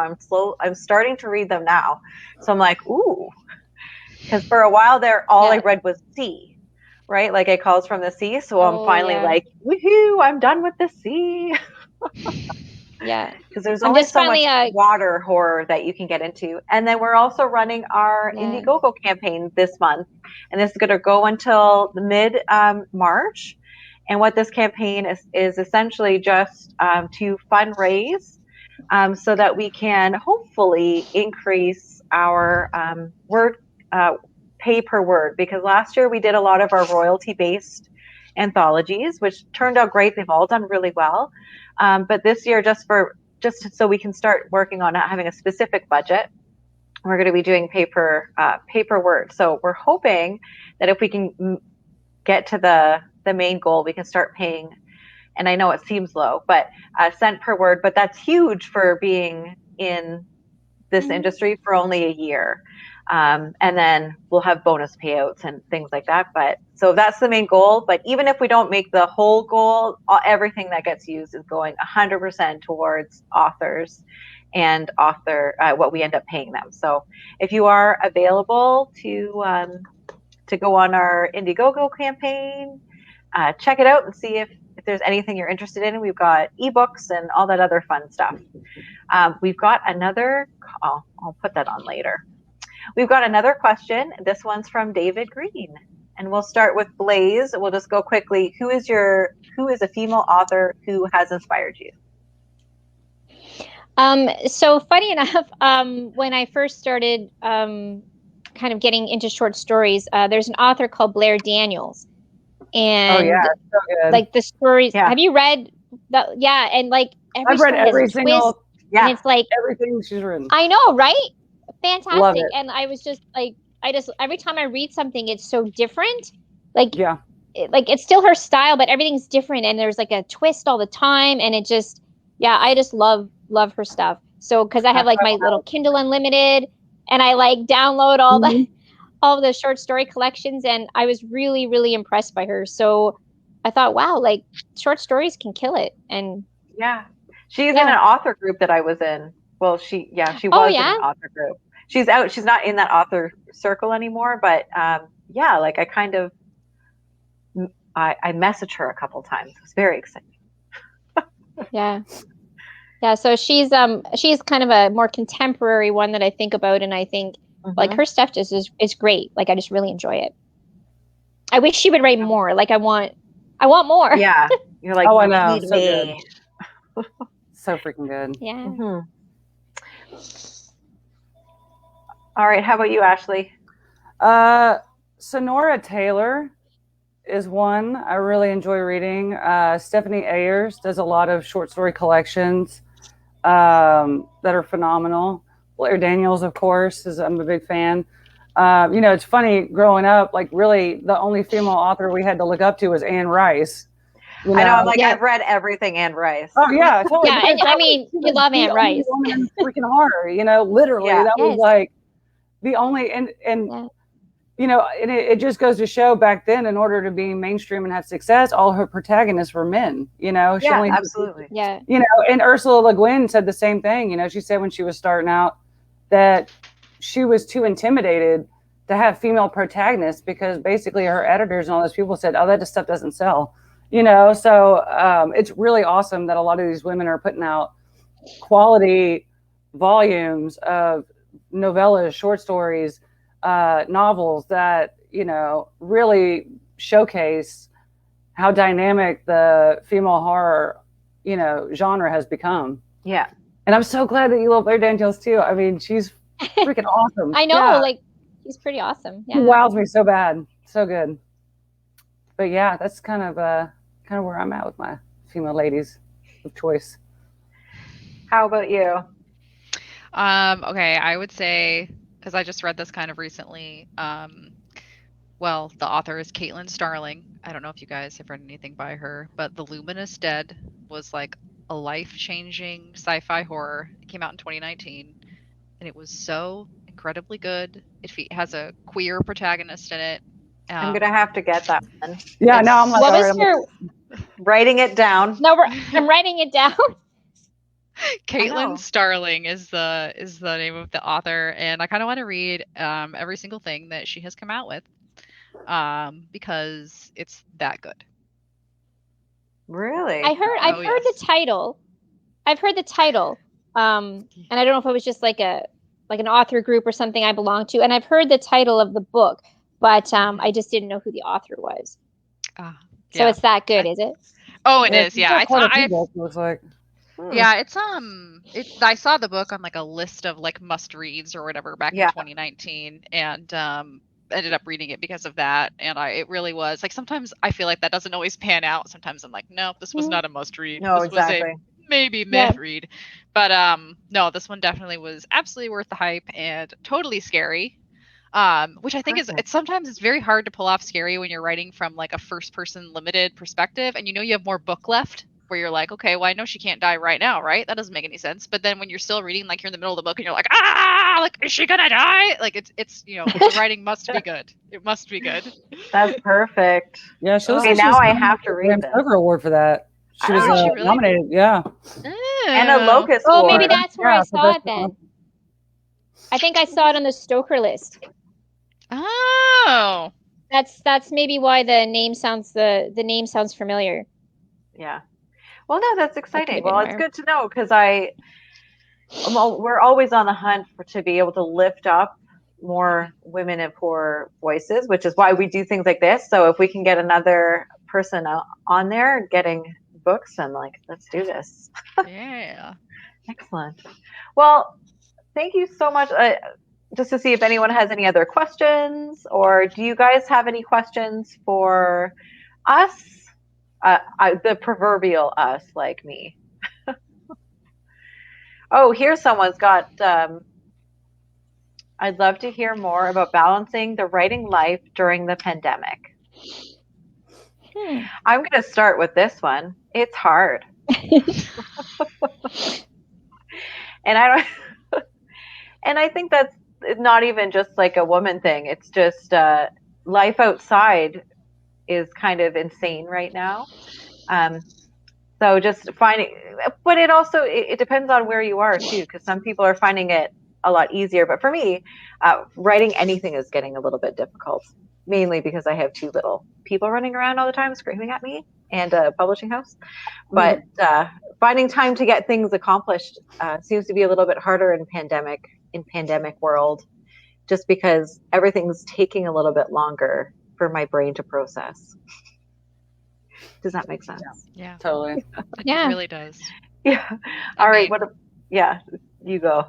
S1: I'm starting to read them now. So I'm like, ooh, because for a while there, all I read was sea, right? Like It Calls from the Sea. So I'm finally like, woohoo, I'm done with the sea.
S4: Yeah,
S1: because there's only so much water horror that you can get into. And then we're also running our Indiegogo campaign this month, and this is going to go until the mid March. And what this campaign is essentially just to fundraise so that we can hopefully increase our pay per word, because last year we did a lot of our royalty-based anthologies, which turned out great. They've all done really well. But this year, just so we can start working on not having a specific budget, we're going to be doing pay per word. So we're hoping that if we can get to the main goal, we can start paying, and I know it seems low, but a cent per word, but that's huge for being in this industry for only a year. And then we'll have bonus payouts and things like that. But so that's the main goal. But even if we don't make the whole goal, everything that gets used is going 100% towards authors and what we end up paying them. So if you are available to go on our Indiegogo campaign, check it out and see if there's anything you're interested in. We've got ebooks and all that other fun stuff. We've got another, I'll put that on later. We've got another question. This one's from David Green, and we'll start with Blaise. We'll just go quickly. Who is a female author who has inspired you?
S4: So funny enough, when I first started kind of getting into short stories, there's an author called Blair Daniels, and
S2: so good.
S4: Like the stories. Have you read the? Yeah, and like
S2: I've read every single.
S4: Yeah, and it's like
S2: everything she's written.
S4: I know, right? Fantastic.
S2: Love it.
S4: And I was just like, every time I read something, it's so different. Like, it's still her style, but everything's different, and there's like a twist all the time, and it just, I just love her stuff. So because I have like my little Kindle Unlimited, and I like download all the short story collections, and I was really, really impressed by her. So I thought, wow, like short stories can kill it. And
S1: she's in an author group that I was in. Well, she was in an author group. She's out. She's not in that author circle anymore, but like I kind of, I messaged her a couple times. It was very exciting.
S4: Yeah. So she's kind of a more contemporary one that I think about, and I think like her stuff just is great. Like I just really enjoy it. I wish she would write more. Like I want more.
S1: Yeah. You're like,
S2: I know. So good. So freaking good.
S4: Yeah.
S1: All right. How about you, Ashley?
S2: Sonora Taylor is one I really enjoy reading. Stephanie Ayers does a lot of short story collections that are phenomenal. Blair Daniels, of course, I'm a big fan. It's funny growing up, like really the only female author we had to look up to was Anne Rice.
S1: I know. I'm like, I've read everything Anne Rice.
S2: Oh yeah, totally.
S4: Yeah, and I mean, you love Anne Rice.
S2: Freaking horror, literally. That was like the only, and you know, and it just goes to show back then, in order to be mainstream and have success, all her protagonists were men, you know. She
S1: Yeah,
S2: only,
S1: absolutely.
S4: Yeah.
S2: you know, and Ursula Le Guin said the same thing. You know, she said when she was starting out that she was too intimidated to have female protagonists because basically her editors and all those people said, oh, that stuff doesn't sell, you know. So it's really awesome that a lot of these women are putting out quality volumes of novellas, short stories, novels that, you know, really showcase how dynamic the female horror, you know, genre has become.
S1: Yeah.
S2: And I'm so glad that you love Blair Daniels too. I mean, she's freaking awesome.
S4: I know,
S1: Yeah.
S4: like she's pretty awesome.
S2: She
S4: Yeah.
S2: wows me so bad. So good. But yeah, that's kind of where I'm at with my female ladies of choice.
S1: How about you?
S3: Okay, I would say, because I just read this kind of recently, well, the author is Caitlin Starling. I don't know if you guys have read anything by her, but The Luminous Dead was like a life-changing sci-fi horror. It came out in 2019, and it was so incredibly good. It has a queer protagonist in it.
S1: I'm gonna have to get that one.
S2: Yeah, now I'm like,
S4: What
S2: all
S4: was
S2: right,
S4: her?
S1: Writing it down.
S4: No, I'm writing it down.
S3: Caitlin
S1: know.
S3: Starling is the name of the author, and I kind of want to read every single thing that she has come out with, because it's that good.
S1: Really?
S4: I've heard
S3: yes.
S4: the title. I've heard the title. And I don't know if it was just like an author group or something I belong to. And I've heard the title of the book, but I just didn't know who the author was. So
S3: Yeah.
S4: it's that good, is it?
S3: Oh, it is.
S2: she's
S3: Yeah.
S2: got quite a few books, it looks like.
S3: Yeah, it's I saw the book on like a list of like must reads or whatever back in 2019, and ended up reading it because of that. And it really was like, sometimes I feel like that doesn't always pan out. Sometimes I'm like, no, this was not a must read.
S1: No,
S3: this
S1: exactly.
S3: was a maybe meh read. But no, this one definitely was absolutely worth the hype and totally scary. Which I think it's very hard to pull off scary when you're writing from like a first person limited perspective, and you know you have more book left, where you're like, okay, well, I know she can't die right now, right? That doesn't make any sense. But then when you're still reading, like you're in the middle of the book and you're like, like, is she gonna die? Like it's you know, the writing must be good. It must be good.
S1: That's perfect.
S2: Yeah, she
S1: Okay, now I have to read this.
S2: Stoker Award for that. She was
S3: really?
S2: nominated. Yeah.
S1: And a Locust
S4: Oh,
S1: Award.
S4: maybe that's where I saw it then.
S2: one.
S4: I think I saw it on the Stoker list.
S3: Oh.
S4: That's maybe why the name sounds familiar.
S1: Yeah. Well, no, that's exciting. Well, it's
S4: there.
S1: good to know, because we're always on the hunt to be able to lift up more women of horror voices, which is why we do things like this. So if we can get another person on there getting books, and like, let's do this.
S3: Yeah.
S1: Excellent. Well, thank you so much. Just to see if anyone has any other questions, or do you guys have any questions for us? The proverbial us, like me. Oh, here's someone's got, I'd love to hear more about balancing the writing life during the pandemic. I'm going to start with this one. It's hard. And I think that's not even just like a woman thing. It's just life outside is kind of insane right now. So just finding, but it depends on where you are too, because some people are finding it a lot easier. But for me, writing anything is getting a little bit difficult, mainly because I have two little people running around all the time screaming at me and a publishing house. But finding time to get things accomplished seems to be a little bit harder in pandemic world, just because everything's taking a little bit longer for my brain to process. Does that make sense?
S3: Yeah.
S2: Totally.
S3: It really does.
S1: Yeah. All right. You go.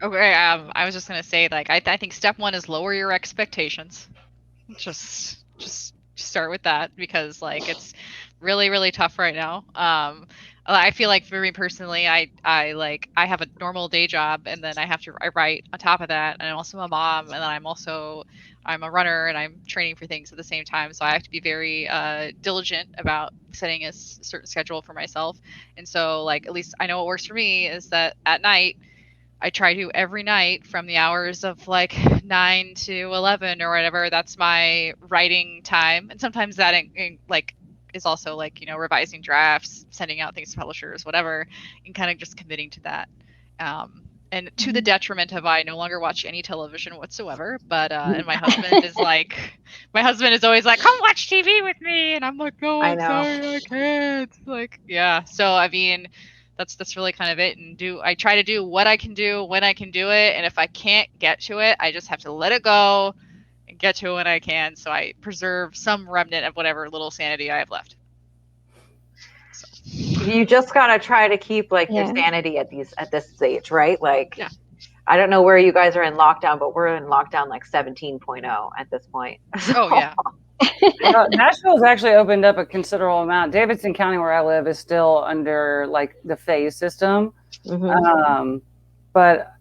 S3: Okay. I was just gonna say, like, I think step one is lower your expectations. Just start with that, because like it's really, really tough right now. I feel like for me personally, I have a normal day job, and then I write on top of that, and I'm also a mom, and then I'm a runner, and I'm training for things at the same time. So I have to be very diligent about setting a certain schedule for myself. And so, like, at least I know what works for me is that at night, I try to every night from the hours of like 9 to 11 or whatever. That's my writing time. And sometimes that like is also like, revising drafts, sending out things to publishers, whatever, and kind of just committing to that. And to the detriment of I no longer watch any television whatsoever. But and my husband is always like, come watch TV with me. And I'm like, no, I'm sorry, I can't. Like, yeah. So I mean, that's really kind of it. And I try to do what I can do when I can do it. And if I can't get to it, I just have to let it go and get to it when I can. So I preserve some remnant of whatever little sanity I have left. So.
S1: You just gotta try to keep like your sanity at this stage, right? Like, I don't know where you guys are in lockdown, but we're in lockdown like 17.0 at this point.
S3: Oh yeah.
S2: Nashville's actually opened up a considerable amount. Davidson County, where I live, is still under like the phase system. But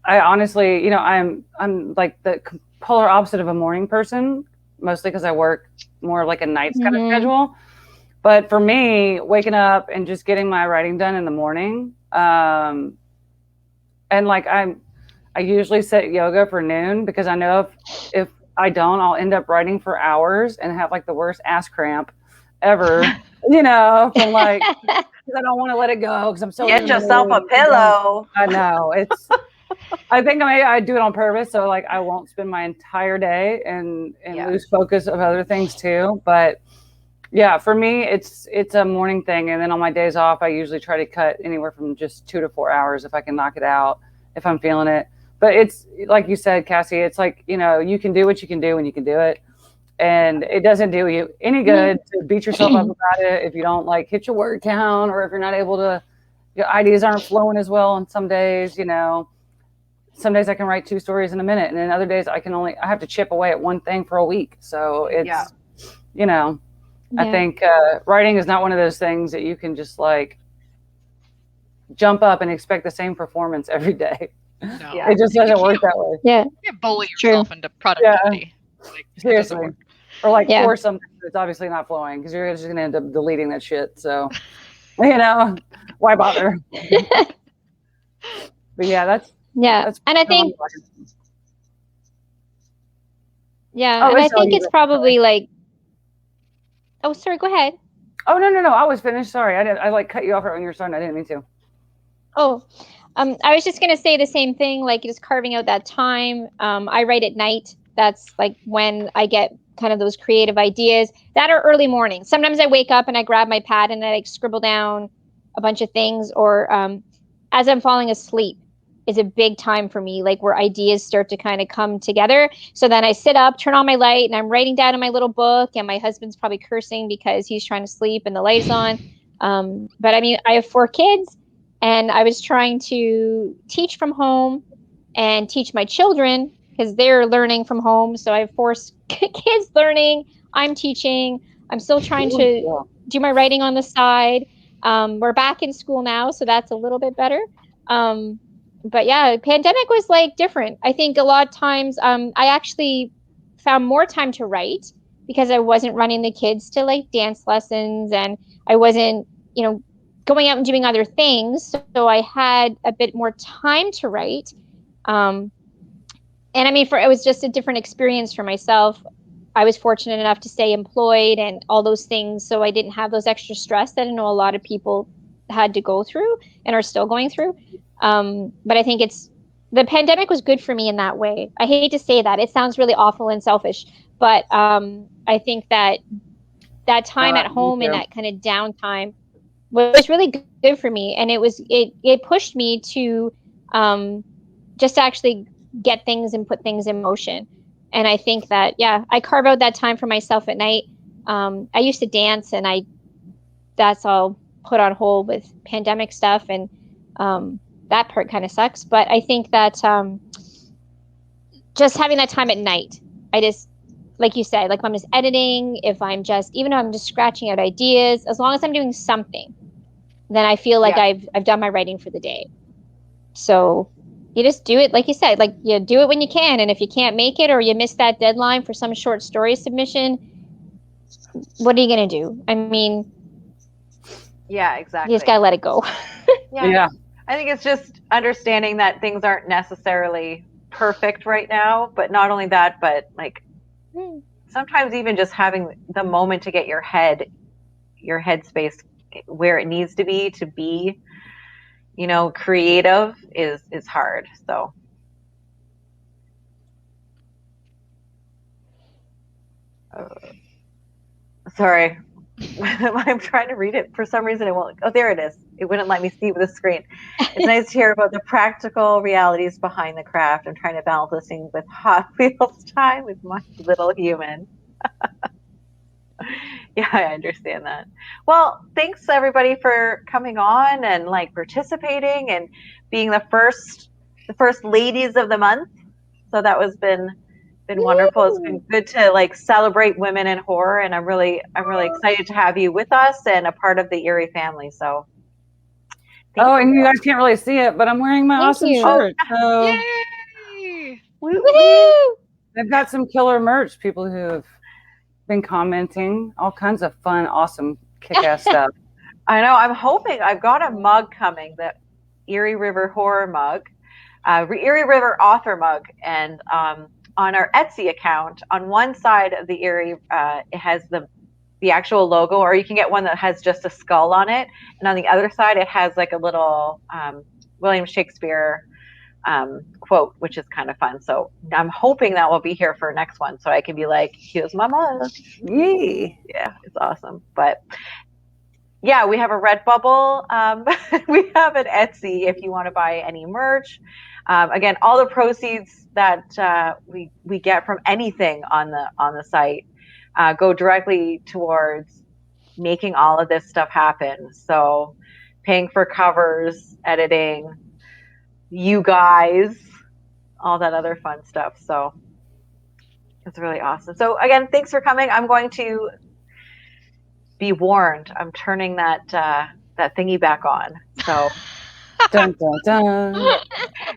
S2: I honestly, I'm like the polar opposite of a morning person, mostly because I work more like a nights kind of schedule. But for me, waking up and just getting my writing done in the morning, and like I usually set yoga for noon because I know if I don't, I'll end up writing for hours and have like the worst ass cramp ever, from like, because I don't want to let it go because I'm so.
S1: Get yourself a pillow.
S2: I know I think I do it on purpose. So like I won't spend my entire day and lose focus of other things too. But yeah, for me, it's a morning thing. And then on my days off, I usually try to cut anywhere from just 2 to 4 hours if I can knock it out, if I'm feeling it. But it's like you said, Cassie, it's like, you can do what you can do when you can do it. And it doesn't do you any good to beat yourself up about it if you don't like hit your word count, or if you're not able to, your ideas aren't flowing as well on some days, Some days I can write 2 stories in a minute, and then other days I have to chip away at one thing for a week. So it's, I think writing is not one of those things that you can just like jump up and expect the same performance every day.
S3: No.
S2: It just doesn't work that way.
S4: Yeah.
S3: You can't bully yourself into productivity.
S2: Yeah. Like, seriously. Or like force something that's obviously not flowing because you're just going to end up deleting that shit. So, why bother? But yeah, that's
S4: and I think and I think it's probably like, oh, sorry, go ahead.
S2: Oh, no. I was finished. Sorry. I like cut you off right when you were starting. I didn't mean to.
S4: Oh, I was just going to say the same thing, like just carving out that time. I write at night. That's like when I get kind of those creative ideas that are early morning. Sometimes I wake up and I grab my pad and I like scribble down a bunch of things, or as I'm falling asleep is a big time for me, like where ideas start to kind of come together. So then I sit up, turn on my light, and I'm writing down in my little book, and my husband's probably cursing because he's trying to sleep and the light's on. But I mean, I have 4 kids, and I was trying to teach from home and teach my children because they're learning from home. So I have 4 kids learning. I'm teaching. I'm still trying to do my writing on the side. We're back in school now, so that's a little bit better. But yeah, pandemic was like different. I think a lot of times I actually found more time to write because I wasn't running the kids to like dance lessons, and I wasn't, going out and doing other things. So I had a bit more time to write. And I mean, it was just a different experience for myself. I was fortunate enough to stay employed and all those things. So I didn't have those extra stress that I know a lot of people had to go through and are still going through. But I think the pandemic was good for me in that way. I hate to say that. It sounds really awful and selfish, but I think that time at home and that kind of downtime was really good for me. And it pushed me to just actually get things and put things in motion. And I think that, I carve out that time for myself at night. I used to dance, and that's all put on hold with pandemic stuff. And that part kind of sucks. But I think that just having that time at night, I just, like you said, like if I'm just editing, even though I'm just scratching out ideas, as long as I'm doing something, then I feel like I've done my writing for the day. So you just do it, like you said, like you do it when you can. And if you can't make it, or you miss that deadline for some short story submission, what are you going to do? I mean,
S1: yeah, exactly.
S4: You just got to let it go.
S2: Yeah.
S1: I think it's just understanding that things aren't necessarily perfect right now, but not only that, but like sometimes even just having the moment to get your headspace where it needs to be, you know, creative is hard. So sorry. I'm trying to read it. For some reason, it won't. Oh, there it is. It wouldn't let me see with the screen. It's nice to hear about the practical realities behind the craft. I'm trying to balance listening with Hot Wheels time with my little human. Yeah, I understand that. Well, thanks everybody for coming on and like participating and being the first ladies of the month. So that was been wonderful. It's been good to like celebrate women in horror, and I'm really excited to have you with us and a part of the Eerie family. So
S2: and you guys can't really see it, but I'm wearing my awesome shirt. So
S3: Yay!
S4: Woo!
S2: I've got some killer merch. People who have been commenting, all kinds of fun, awesome, kick-ass stuff.
S1: I know. I'm hoping I've got a mug coming, the Eerie River horror mug, Eerie River author mug, and on our Etsy account, on one side of the Eerie, it has the actual logo, or you can get one that has just a skull on it, and on the other side, it has like a little William Shakespeare quote, which is kind of fun. So I'm hoping that will be here for next one, so I can be like, here's my mug.
S2: Yay!
S1: Yeah, it's awesome. But yeah, we have a Redbubble. We have an Etsy if you want to buy any merch. Again, all the proceeds that we get from anything on the site go directly towards making all of this stuff happen. So paying for covers, editing, you guys, all that other fun stuff. So it's really awesome. So again, thanks for coming. I'm going to be warned. I'm turning that thingy back on. So
S2: Dun, dun, dun.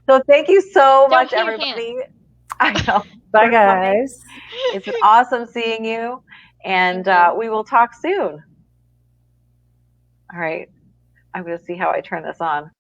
S1: so thank you so
S4: Don't
S1: much,
S4: pee your
S1: everybody. I know.
S2: Bye, guys.
S1: It's been awesome seeing you, and we will talk soon. All right. I'm going to see how I turn this on.